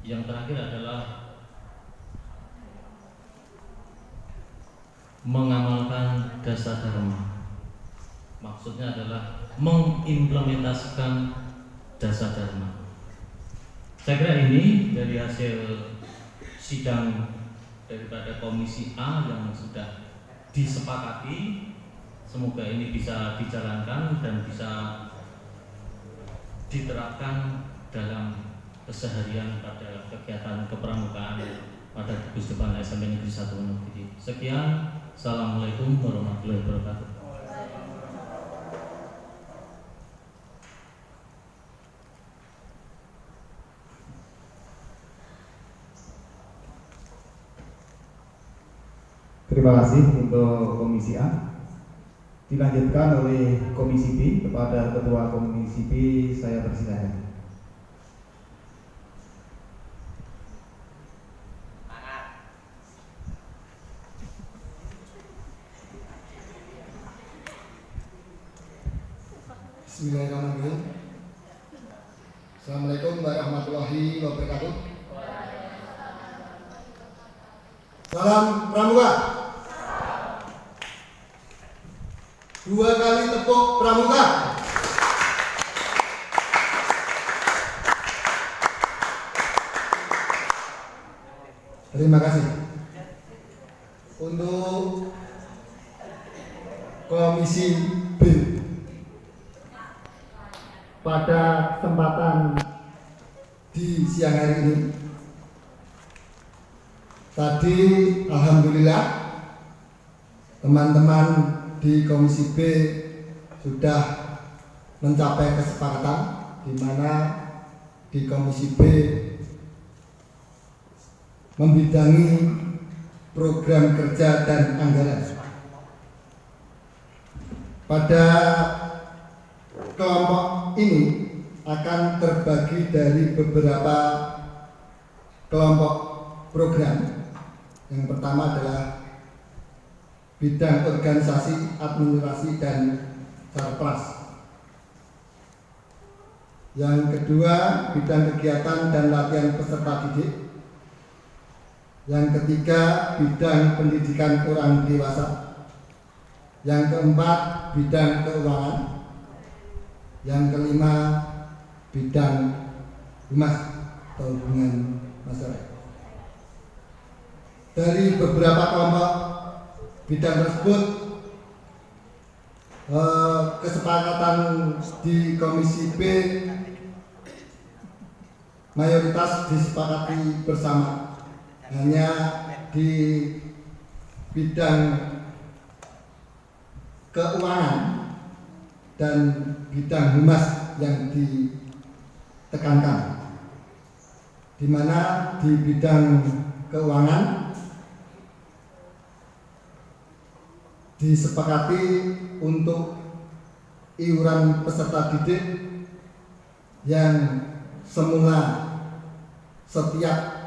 Yang terakhir adalah mengamalkan dasar dharma. Maksudnya adalah mengimplementasikan dasar dharma. Saya kira ini dari hasil sidang daripada Komisi A yang sudah disepakati. Semoga ini bisa dijalankan dan bisa diterapkan dalam keseharian pada kegiatan kepramukaan pada Gugus Depan SMP Negeri 1 Wonogiri. Sekian, assalamualaikum warahmatullahi wabarakatuh. Terima kasih untuk Komisi A. Dilanjutkan oleh Komisi B. Kepada Ketua Komisi B saya persilakan. Bismillahirrahmanirrahim. Assalamualaikum warahmatullahi wabarakatuh. Salam Pramuka. Dua kali tepuk Pramuka. Terima kasih. Untuk Komisi B, pada kesempatan di siang hari ini, tadi alhamdulillah teman-teman di Komisi B sudah mencapai kesepakatan, di mana di Komisi B membidangi program kerja dan anggaran. Pada kelompok ini akan terbagi dari beberapa kelompok program. Yang pertama adalah bidang organisasi, administrasi, dan sarpras. Yang kedua, bidang kegiatan dan latihan peserta didik. Yang ketiga, bidang pendidikan orang dewasa. Yang keempat, bidang keuangan. Yang kelima, bidang humas atau hubungan masyarakat. Dari beberapa kelompok bidang tersebut, kesepakatan di Komisi B mayoritas disepakati bersama. Hanya di bidang keuangan dan bidang humas yang ditekankan, di mana di bidang keuangan disepakati untuk iuran peserta didik yang semula setiap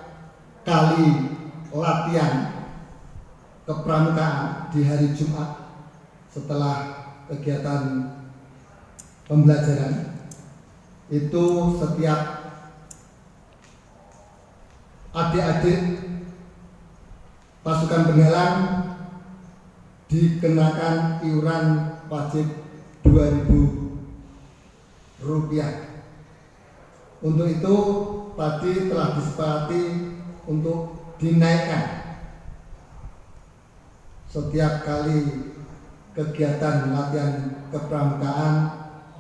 kali latihan kepramukaan di hari Jumat setelah kegiatan pembelajaran itu setiap adik-adik pasukan penggalang dikenakan iuran wajib Rp2.000. Untuk itu tadi telah disepakati untuk dinaikkan setiap kali kegiatan latihan kepramukaan,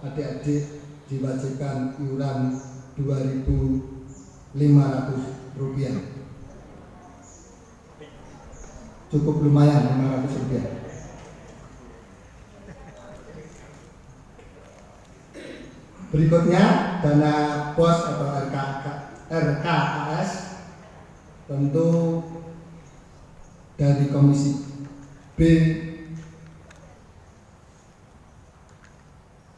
adik-adik diwajibkan iuran Rp2.500. Cukup lumayan, Rp500. Berikutnya dana POS atau RKAS, tentu dari Komisi B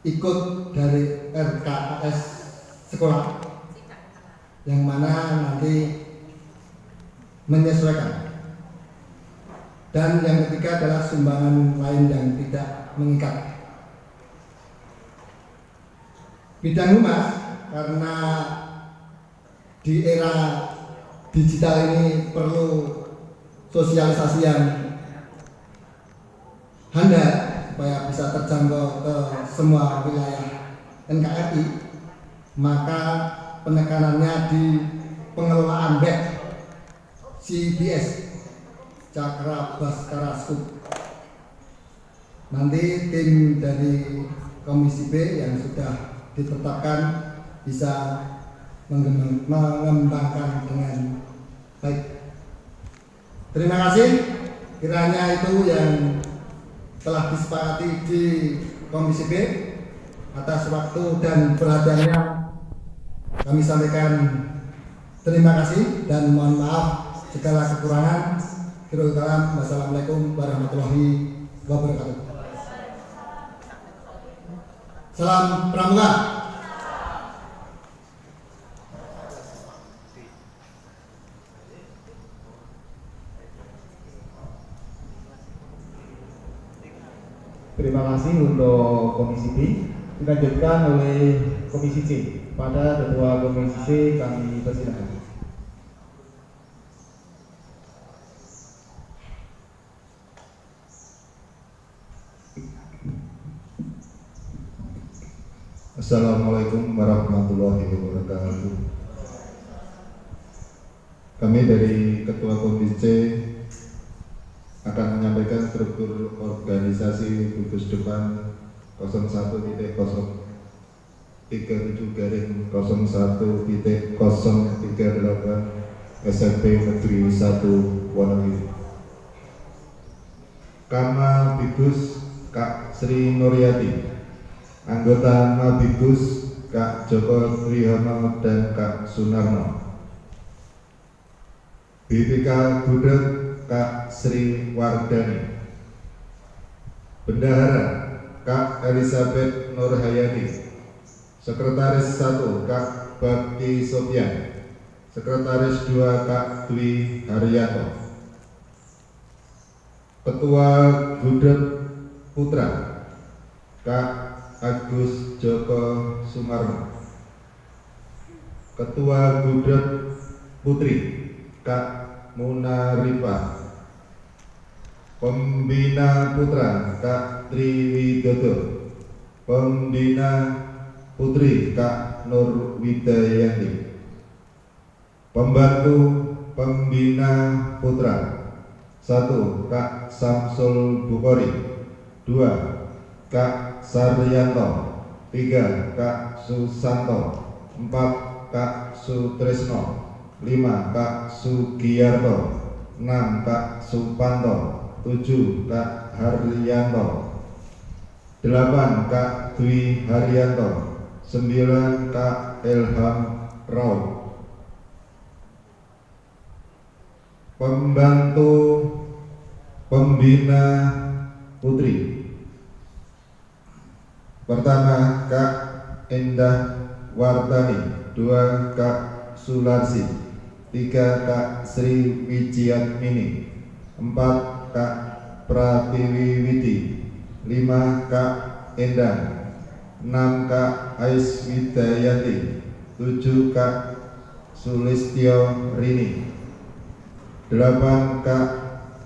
ikut dari RKAS sekolah, yang mana nanti menyesuaikan. Dan yang ketiga adalah sumbangan lain yang tidak mengikat. Bidang humas, karena di era digital ini perlu sosialisasi yang handal supaya bisa terjangkau ke semua wilayah NKRI, maka penekanannya di pengelolaan BEK CBS, Cakra Baskara Sub. Nanti tim dari Komisi B yang sudah ditetapkan bisa mengembangkan dengan baik. Terima kasih. Kiranya itu yang telah disepakati di Komisi B. Atas waktu dan perhatiannya kami sampaikan terima kasih dan mohon maaf segala kekurangan. Akhirul kalam, wassalamualaikum warahmatullahi wabarakatuh. Salam Pramuka. Terima kasih untuk Komisi B. Dilanjutkan oleh Komisi C. Pada Ketua Komisi C kami persilakan. Assalamualaikum warahmatullahi wabarakatuh. Kami dari Ketua Komisi C akan menyampaikan struktur organisasi gugus depan 01.37/01.038 SMP Negeri 1 Wonogiri. Kama Bigus Kak Sri Nuryati, anggota Mabigus Kak Joko Triyono dan Kak Sunarno. BPK Gudeg Kak Sri Wardani. Bendahara Kak Elizabeth Nurhayati. Sekretaris 1 Kak Bakti Sofyan. Sekretaris 2 Kak Dwi Haryanto. Ketua Gudeg Putra Kak Agus Joko Sumarno. Ketua Gudeg Putri Kak Muna Rifa. Pembina Putra Kak Triwidodo. Pembina Putri Kak Nur Widayanti. Pembantu Pembina Putra 1 Kak Samsul Bukhari. 2 Kak Saryanto. 3 Kak Susanto. 4 Kak Sutresno. 5 Kak Sugiyarto. 6 Kak Supanto. 7 Kak Haryanto. 8 Kak Dwi Haryanto. 9 Kak Ilham Raud. Pembantu Pembina Putri. Pertama Kak Endah Wardani. 2 Kak Sularsi. 3 Kak Sri Wijiatmini. 4 Kak Pratiwi Widi. 5 Kak Endang. 6 Kak Ais Widayati. 7 Kak Sulistyo Rini. 8 Kak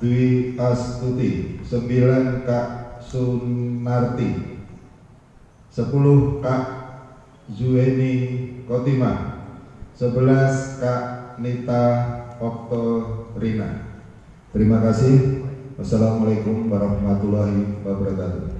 Dwi Astuti. 9 Kak Sunarti. 10 Kak Zueni Kotima. 11 Kak Nita Oktorina. Terima kasih. Wassalamualaikum warahmatullahi wabarakatuh.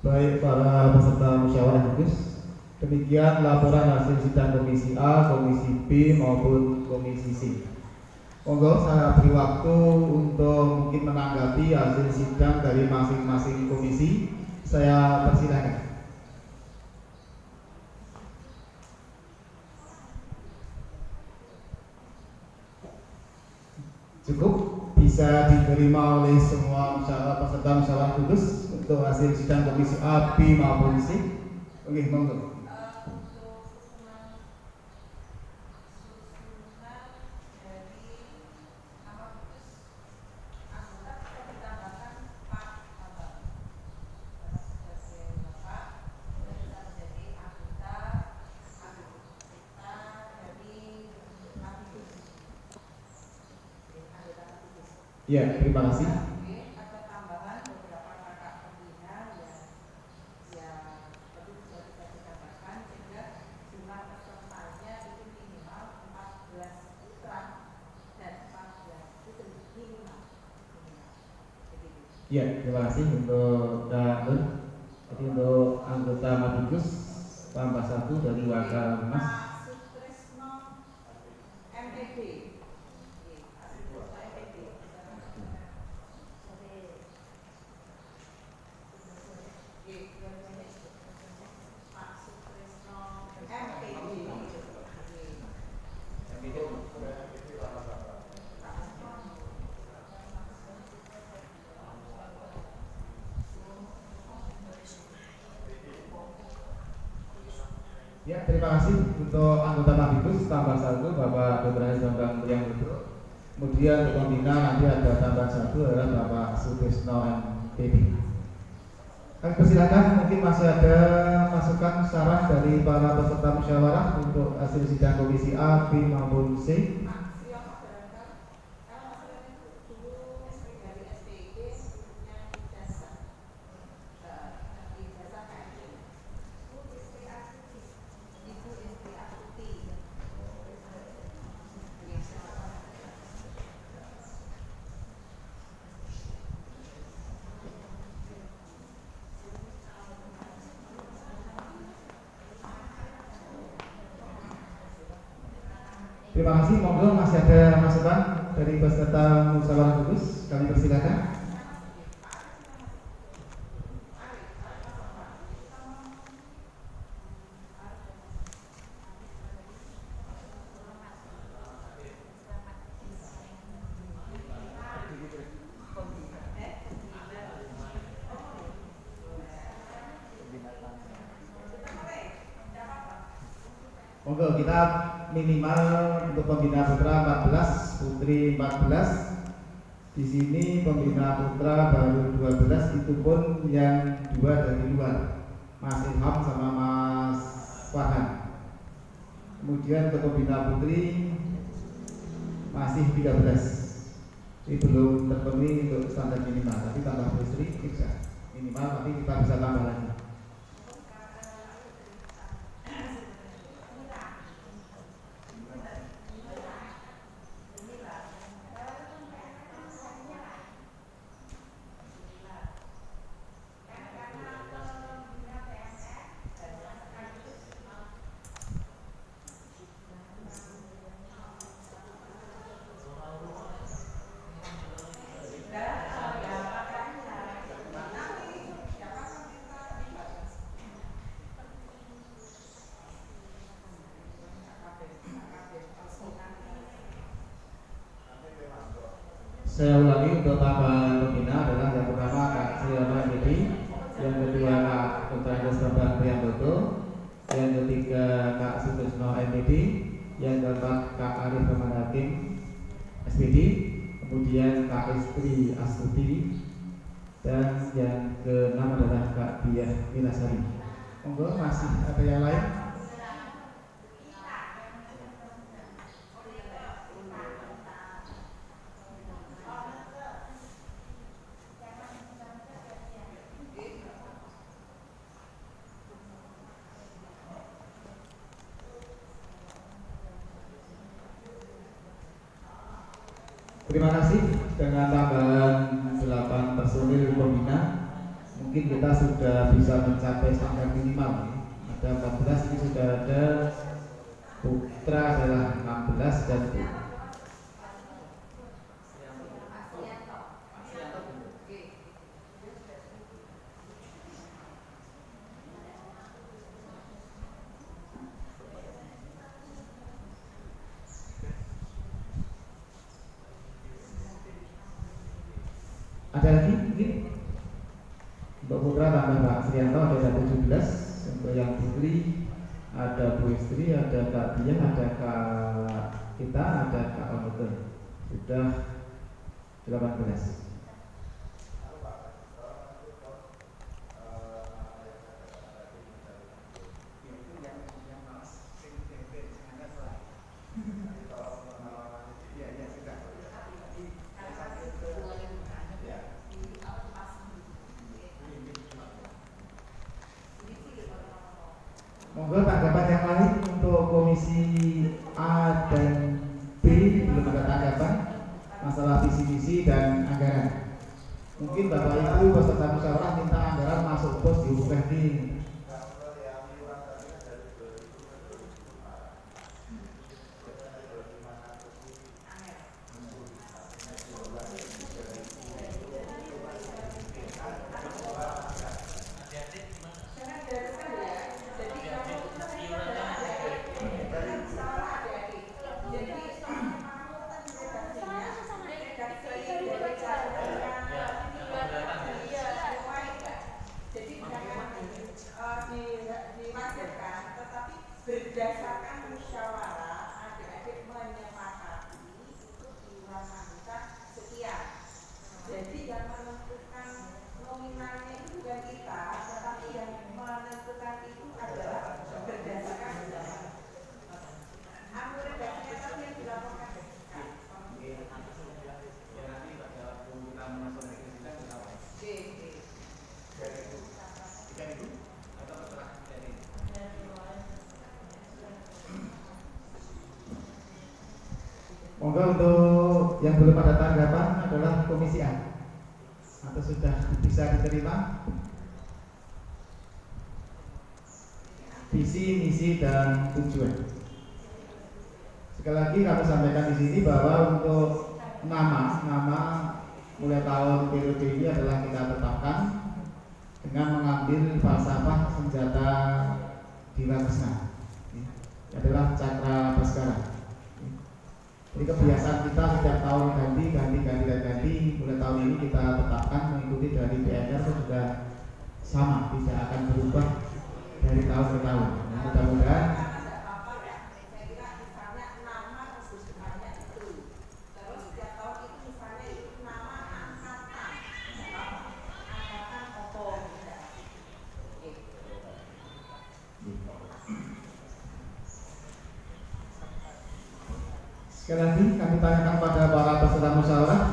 Baik para peserta musyawarah gugus, demikian laporan hasil sidang Komisi A, Komisi B maupun Komisi C. Monggo saya beri waktu untuk mungkin menanggapi hasil sidang dari masing-masing komisi. Saya persilakan. Cukup bisa diterima oleh semua peserta musyawarah khusus untuk hasil sidang Komisi A, B maupun C. Oke, monggo. Ya, terima kasih. Ya, terima kasih untuk Kak Nur. Jadi untuk anggota Mabigus tambah 1 dari Wakil Mas. Ya, terima kasih untuk anggota Mabibus tambah 1 Bapak Dr. Haji Bambang Priambodo. Kemudian untuk pembina nanti ada tambah 1 adalah Bapak Sutisno MPD. Kami persilakan, mungkin masih ada masukan saran dari para peserta musyawarah untuk hasil sidang komisi A, B maupun C. Terima kasih, monggo masih ada masukan dari peserta musyawarah khusus, kami persilakan. Monggo kita minimal untuk pembina putra 14, putri 14. Di sini pembina putra baru 12, itu pun yang 2 dari luar, Mas Ilham sama Mas Farhan. Kemudian untuk pembina putri masih 13. Ini belum terpenuhi untuk standar minimal, tapi tambah putri bisa minimal, tapi kita bisa tambah lagi. Saya ulangi, untuk tambahan pembina adalah yang pertama Kak Sriyono MPD, yang kedua Kak Dr. Haji Bambang Priambodo, yang ketiga Kak Sutisno MPD, yang keempat Kak Arif Rahman Hakim SPD, kemudian Kak Istri Astuti, dan yang ke-6 adalah Kak Diah Wilasari. Monggo, masih ada yang lain? Terima kasih. Dengan tambahan 8 personil pembina, mungkin kita sudah bisa mencapai standar minimal. Ada 14, ini sudah ada putra adalah 16 dan ada lagi mungkin untuk putra tambah Pak Srianto ada 17, untuk yang putri ada Bu Istri, ada Kak Diah, ada Kak Kita, ada Kak Onoke, sudah 18. Monggo tanggapan yang lain untuk komisi A dan B, belum ada tanggapan masalah visi misi dan anggaran. Mungkin Bapak Ibu peserta musyawarah minta anggaran masuk pos di UPD. Monggo untuk yang belum ada tanggapan adalah Komisi A. Atau sudah bisa diterima? Visi, misi, dan tujuan. Sekali lagi kami sampaikan di sini bahwa untuk nama mulai tahun periode ini adalah kita tetapkan dengan mengambil falsafah senjata Dewa Krishna. Ini adalah Cakra Baskara. Jadi kebiasaan kita setiap tahun ganti. Mulai tahun ini kita tetapkan mengikuti dari PNR itu sudah sama, tidak akan berubah dari tahun ke tahun. Mudah-mudahan sekali lagi kami tanyakan pada para peserta musyawarah,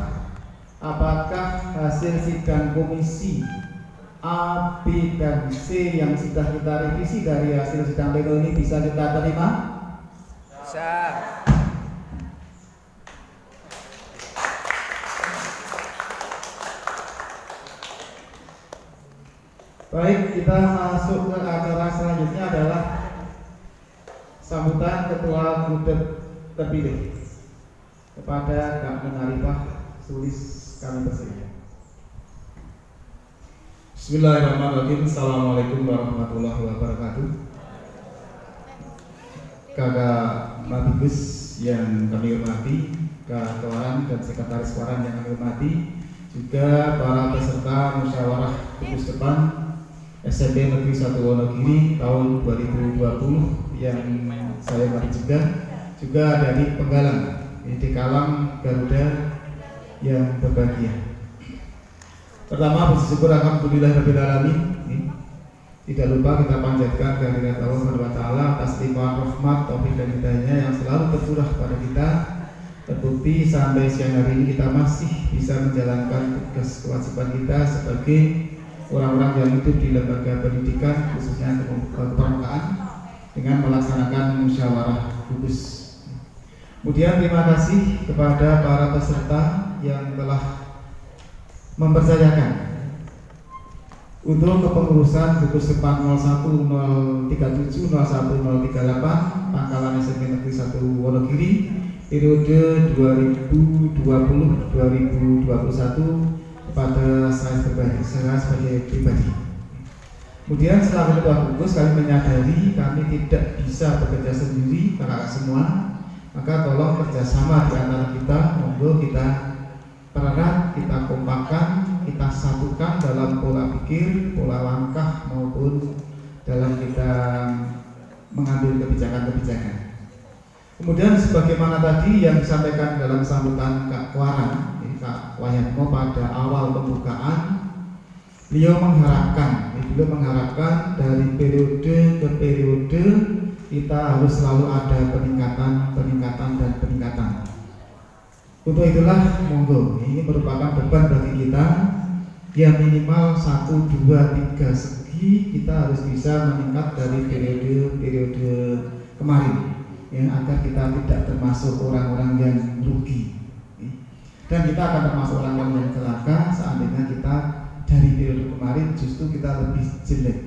apakah hasil sidang komisi A, B, dan C yang sudah kita revisi dari hasil sidang pleno ini bisa kita terima? Bisa. Baik, kita masuk ke acara selanjutnya adalah sambutan Ketua Gudeg terpilih. Kepada Kak Menarifah Sulis kami persilakan. Bismillahirrahmanirrahim. Assalamualaikum warahmatullahi wabarakatuh. Kakak Mabibus yang kami hormati, Kak Kewaran dan Sekretaris Waran yang kami hormati, juga para peserta musyawarah gugus depan SMP Negeri 1 Wonogiri tahun 2020 yang saya hormati juga dari penggalang di Kalang Garuda yang berbahagia. Pertama, bersyukur alhamdulillahirabbil alamin. Tidak lupa kita panjatkan kehadirat Allah Subhanahu wa taala atas limpahan rahmat, taufik dan hidayahnya yang selalu tercurah pada kita. Terbukti sampai siang hari ini kita masih bisa menjalankan tugas kewajiban kita sebagai orang-orang yang hidup di lembaga pendidikan khususnya kepermukaan dengan melaksanakan musyawarah gugus. Kemudian terima kasih kepada para peserta yang telah mempercayakan untuk kepengurusan gugus depan 01037 01038 Pangkalan SMP Negeri 1 Wonogiri periode 2020-2021 kepada saya sebagai pribadi. Kemudian setelah ketua gugus kami menyadari kami tidak bisa bekerja sendiri kakak semua. Maka tolong kerjasama di antara kita, monggo kita pererat, kita kompakkan, kita satukan dalam pola pikir, pola langkah maupun dalam kita mengambil kebijakan-kebijakan. Kemudian sebagaimana tadi yang disampaikan dalam sambutan Kak Waran, Kak Wahyatmo pada awal pembukaan, beliau mengharapkan dari periode ke periode kita harus selalu ada peningkatan. Untuk itulah monggo ini merupakan beban bagi kita yang minimal 1, 2, 3 segi kita harus bisa meningkat dari periode kemarin ya, agar kita tidak termasuk orang-orang yang rugi dan kita akan termasuk orang yang celaka seandainya kita dari periode kemarin justru kita lebih jelek,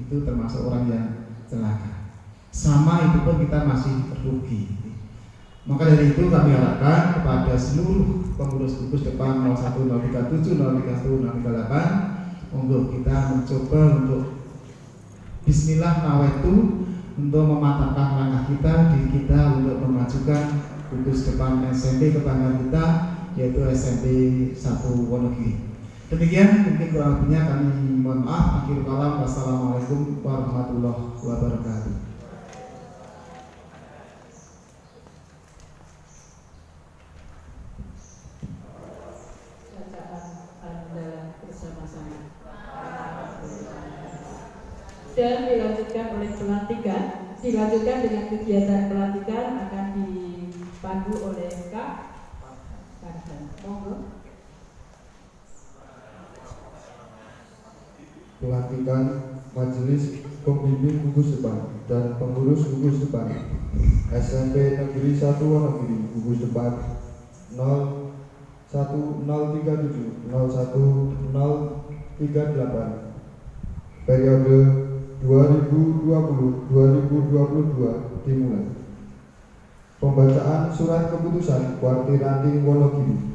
itu termasuk orang yang celaka. Sama itu pun kita masih rugi. Maka dari itu kami harapkan kepada seluruh pengurus gugus depan 01037, 031, 038 monggo kita mencoba untuk bismillah nawaitu untuk memantapkan langkah kita, diri kita untuk memajukan gugus depan SMP kebanggaan kita yaitu SMP 1 Wonogiri. Demikian mungkin kurang lebihnya kami mohon maaf. Akhirul kalam, wassalamualaikum warahmatullahi wabarakatuh. Dan dilanjutkan oleh pelantikan, dilanjutkan dengan kegiatan pelantikan akan dipandu oleh Kak Farhan. Monggo. Pelantikan majelis pembimbing gugus depan dan pengurus gugus depan SMP Negeri 1 Wonogiri gugus depan 01037 01038 periode 2020-2022 dimulai. Pembacaan surat keputusan Kuartir Ranting Wonogiri.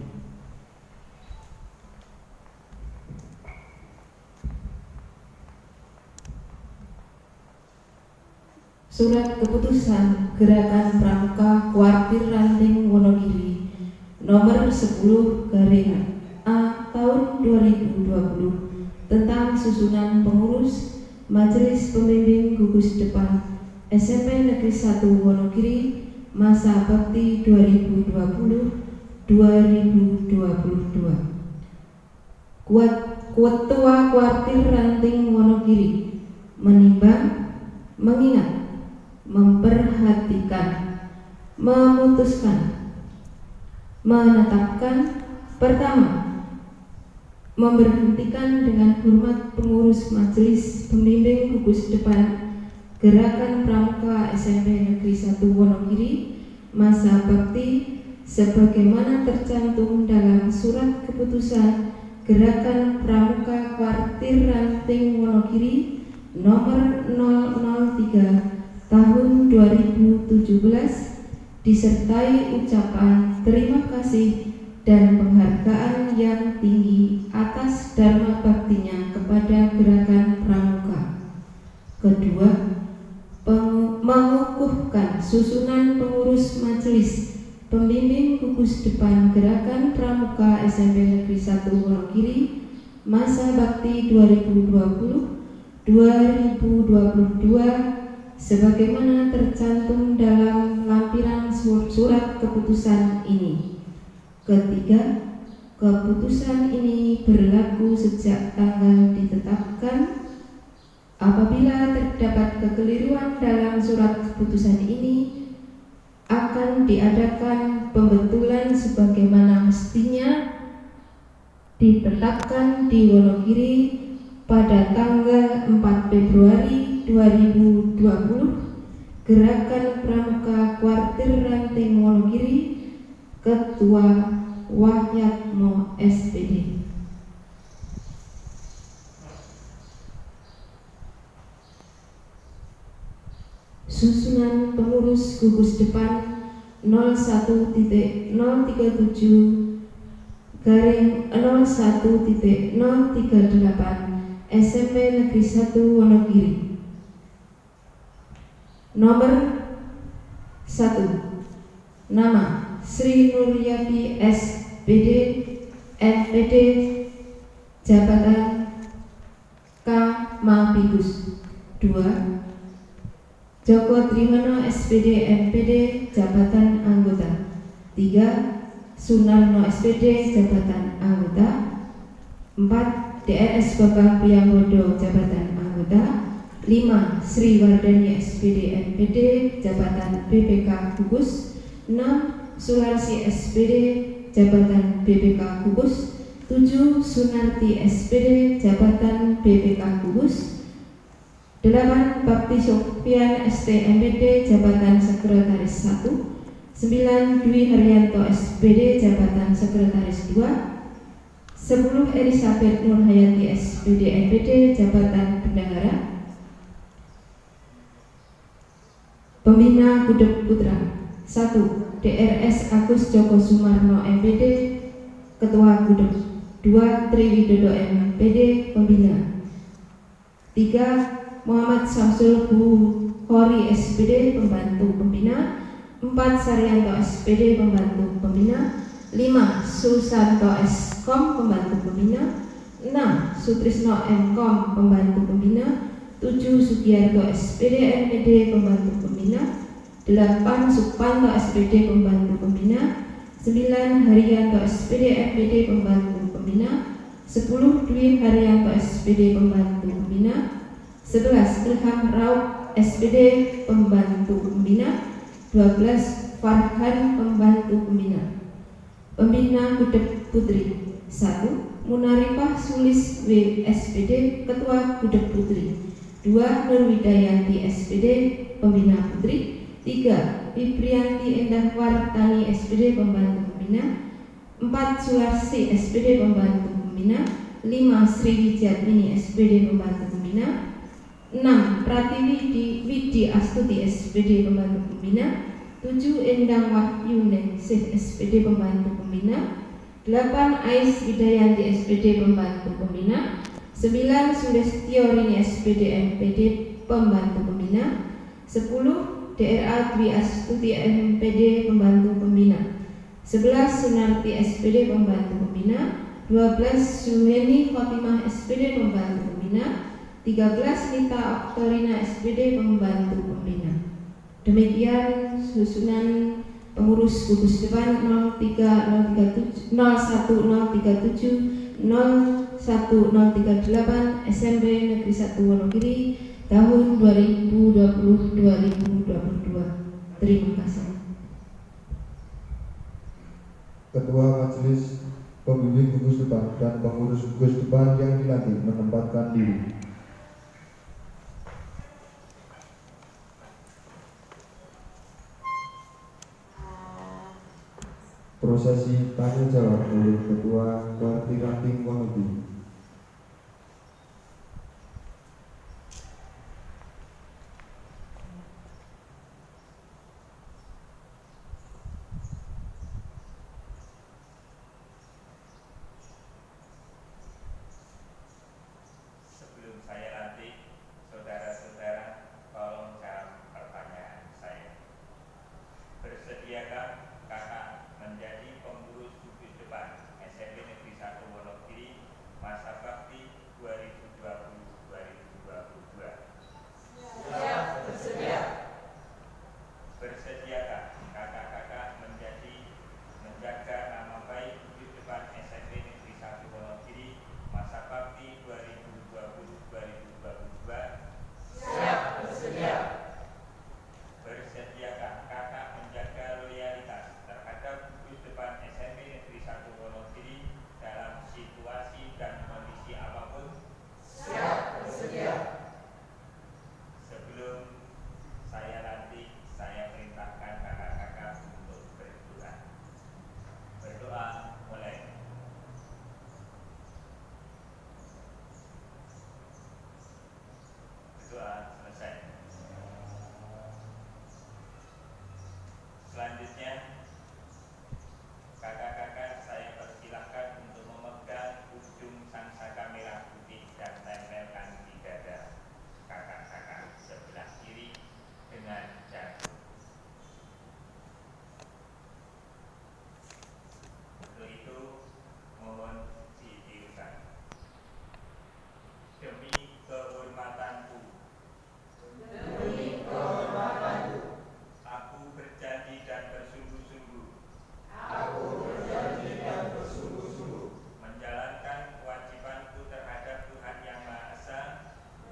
Surat Keputusan Gerakan Pramuka Kuartir Ranting Wonogiri nomor 10/A tahun 2020 tentang susunan pengurus Majelis Pembimbing Gugus Depan SMP Negeri 1 Wonogiri masa bakti 2020-2022. Ketua Kuartir Ranting Wonogiri menimbang, mengingat, memperhatikan, memutuskan, menetapkan. Pertama, memberhentikan dengan hormat pengurus Majelis Pembimbing Gugus Depan Gerakan Pramuka SMP Negeri 1 Wonogiri masa bakti sebagaimana tercantum dalam surat keputusan Gerakan Pramuka Kuartir Ranting Wonogiri nomor 003 tahun 2017 disertai ucapan terima kasih dan penghargaan yang tinggi atas dharma baktinya kepada Gerakan Pramuka. Kedua, mengukuhkan susunan pengurus Majelis Pembimbing Gugus Depan Gerakan Pramuka SMP Negeri 1 Wonogiri masa bakti 2020-2022 sebagaimana tercantum dalam lampiran surat keputusan ini. Ketiga, keputusan ini berlaku sejak tanggal ditetapkan. Apabila terdapat kekeliruan dalam surat keputusan ini, akan diadakan pembetulan sebagaimana mestinya ditetapkan di Wonogiri pada tanggal 4 Februari 2020. Gerakan Pramuka Kuartir Ranting Wonogiri, Ketua Wahyatmo SPD. Susunan pengurus gugus depan 01.037/01.038 SMP Negeri 1 Wonogiri. Nomor 1. Nama Sri Nuryati SPD NPD, Jabatan K. Mabigus. 2. Joko Trihono SPD NPD, Jabatan Anggota. 3. Sunarno SPD, Jabatan Anggota. 4. DRS Babang Priambodo, Jabatan Anggota. 5. Sri Wardani SPD NPD, Jabatan BPK Gugus. 6. Sularsi SPD, Jabatan BPK Gugus. 7. Sunarti SPD, Jabatan BPK Gugus. 8. Bakti Sofian ST MPD, Jabatan Sekretaris 1. 9. Dwi Haryanto SPD, Jabatan Sekretaris 2. 10. Elisabeth Nurhayati SPD MPD, Jabatan Bendahara. Pembina Gudeg Putra. 1. DRS Agus Joko Sumarno MPD, Ketua Gudeg. 2. Triwidodo MPD, Pembina. 3. Muhammad Samsul Bukhori SPD, Pembantu Pembina. 4. Saryanto SPD, Pembantu Pembina. 5. Susanto S.Kom, Pembantu Pembina. 6. Sutrisno M.Kom, Pembantu Pembina. 7. Sugiarto SPD NPD, Pembantu Pembina. 8. Supanto SPD, Pembantu Pembina. 9. Haryanto SPD NPD, Pembantu Pembina. 10. Dwi Haryanto SPD, Pembantu Pembina. 11. Ilham Raub SPD, Pembantu Pembina. 12. Farhan, Pembantu Pembina. Pembina Gudeg Putri. 1. Munarifah Sulis W SPD, Ketua Gudeg Putri. 2. Nurwidayanti SPD Pembina Putri. 3. Fibrianti Endah Wartani SPD Pembantu Pembina. 4. Sularsi SPD Pembantu Pembina. 5. Sriwijatmini SPD Pembantu Pembina. 6. Pratiwi Widi Astuti SPD Pembantu Pembina. 7. Endang Wahyuningsih SPD Pembantu Pembina. 8. Ais Widayanti SPD Pembantu Pembina. 9. Sulestiorini SPD MPD Pembantu Pembina. 10. DRA Dwi Astuti MPD Pembantu Pembina. 11. Sunarti SPD Pembantu Pembina. 12. Suheni Fatimah SPD Pembantu Pembina. 13. Nita Oktorina SPD Pembantu Pembina. Demikian susunan pengurus gugus depan 01037 01038 SMP Negeri 1 Wonogiri tahun 2020-2022. Terima kasih. Ketua Majelis Pembimbing Gugus Depan dan pengurus gugus depan yang dilantik menempatkan diri. Prosesi tanya jawab oleh Ketua Warti Ranting Wonogiri. Sebelum saya lantik, saudara-saudara, tolong jawab pertanyaan saya. Bersediakah kakak menjadi pengurus gugus depan SMP Negeri 1 Wonogiri masa bakti 2020-2022? Siap, bersedia. Bersediakah kakak-kakak menjaga nama baik gugus depan SMP Negeri 1 Wonogiri masa bakti 2020-2022? Siap, bersedia. Bersediakah kakak menjaga loyalitas terhadap gugus depan SMP Negeri 1 Wonogiri dalam situasi dan kondisi apapun? Siap, bersedia. Sebelum saya lantik, saya perintahkan kakak-kakak untuk berdoa. Berdoa mulai. Berdoa selesai. Selanjutnya, kakak-kakak saya persilahkan untuk memegang ujung sangsaka merah putih dan tempelkan di dada kakak-kakak sebelah kiri dengan jarum. Untuk itu, mohon ditirukan. Demi kehormatanku. Demi kehormatanku. Aku berjanji dan bersungguh-sungguh. Aku berjanji dan bersungguh-sungguh. Menjalankan kewajibanku terhadap Tuhan Yang Maha Esa.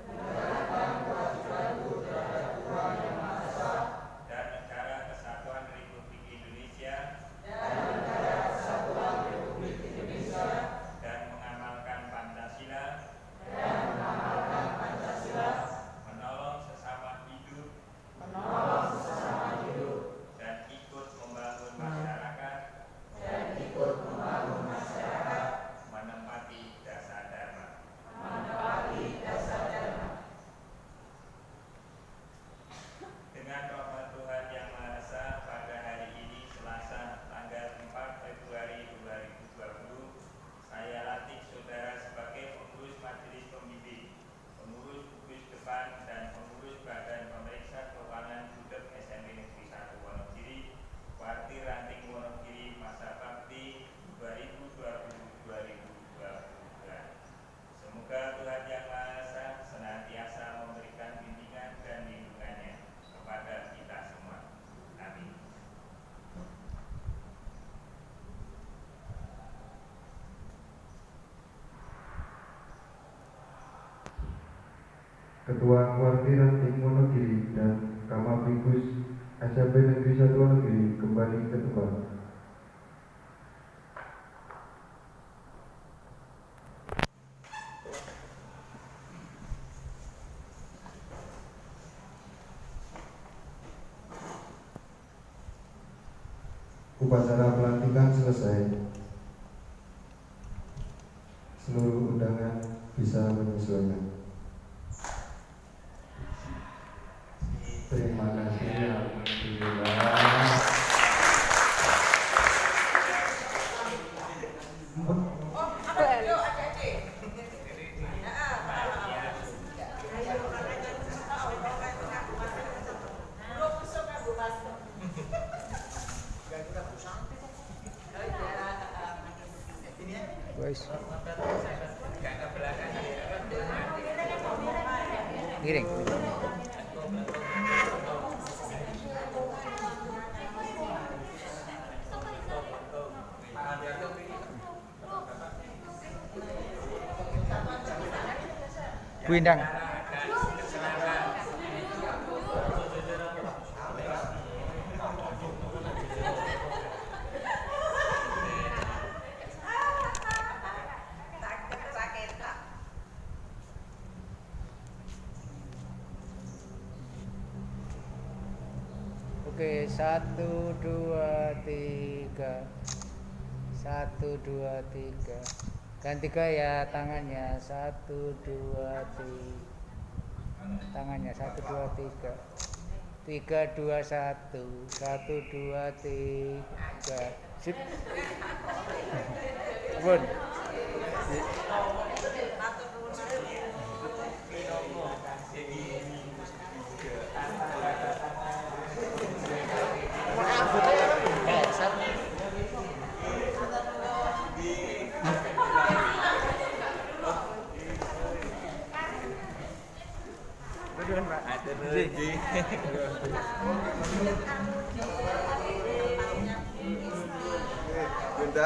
Menjalankan kewajibanku terhadap Tuhan Yang Maha Esa. Dan Negara Kesatuan Republik Indonesia. Dan Negara Kesatuan Republik Indonesia. Dan mengamalkan Pancasila. Dan mengamalkan Pancasila. Menolong sesama hidup. Menolong sesama hidup. Dan ikut membangun masyarakat. Dan ikut membangun masyarakat. Menempati dasar dharma. Menepati dasar dharma. Dengan rahmat Tuhan Yang Maha Esa, pada hari ini Selasa tanggal 4 Februari 2020, saya lantik saudara sebagai pengurus Majelis Pembimbing, pengurus gugus depan dan pengurus Badan Pemeriksa Keuangan Budek SMP Negeri 1 Wonogiri, Warti Ranting Wonogiri masa bakti 2020-2022. Semoga Tuhan Yang Maha Esa senantiasa memberikan bimbingan dan lindungannya kepada kita semua. Amin. Ketua Warti Ranting Wonogiri dan Kamabikus SMP Negeri 1 Wonogiri kembali ke tempat. Upacara pelantikan selesai. Seluruh undangan bisa menyesuaikan. Terima kasih. Alhamdulillah. Giring. Bu Indang. Oke, 1, 2, 3. 1, 2, 3. Ganti gaya tangannya. 1, 2, 3. Tangannya 1, 2, 3. 3, 2, 1. 1, 2, 3. Sip. Bun. Bunda,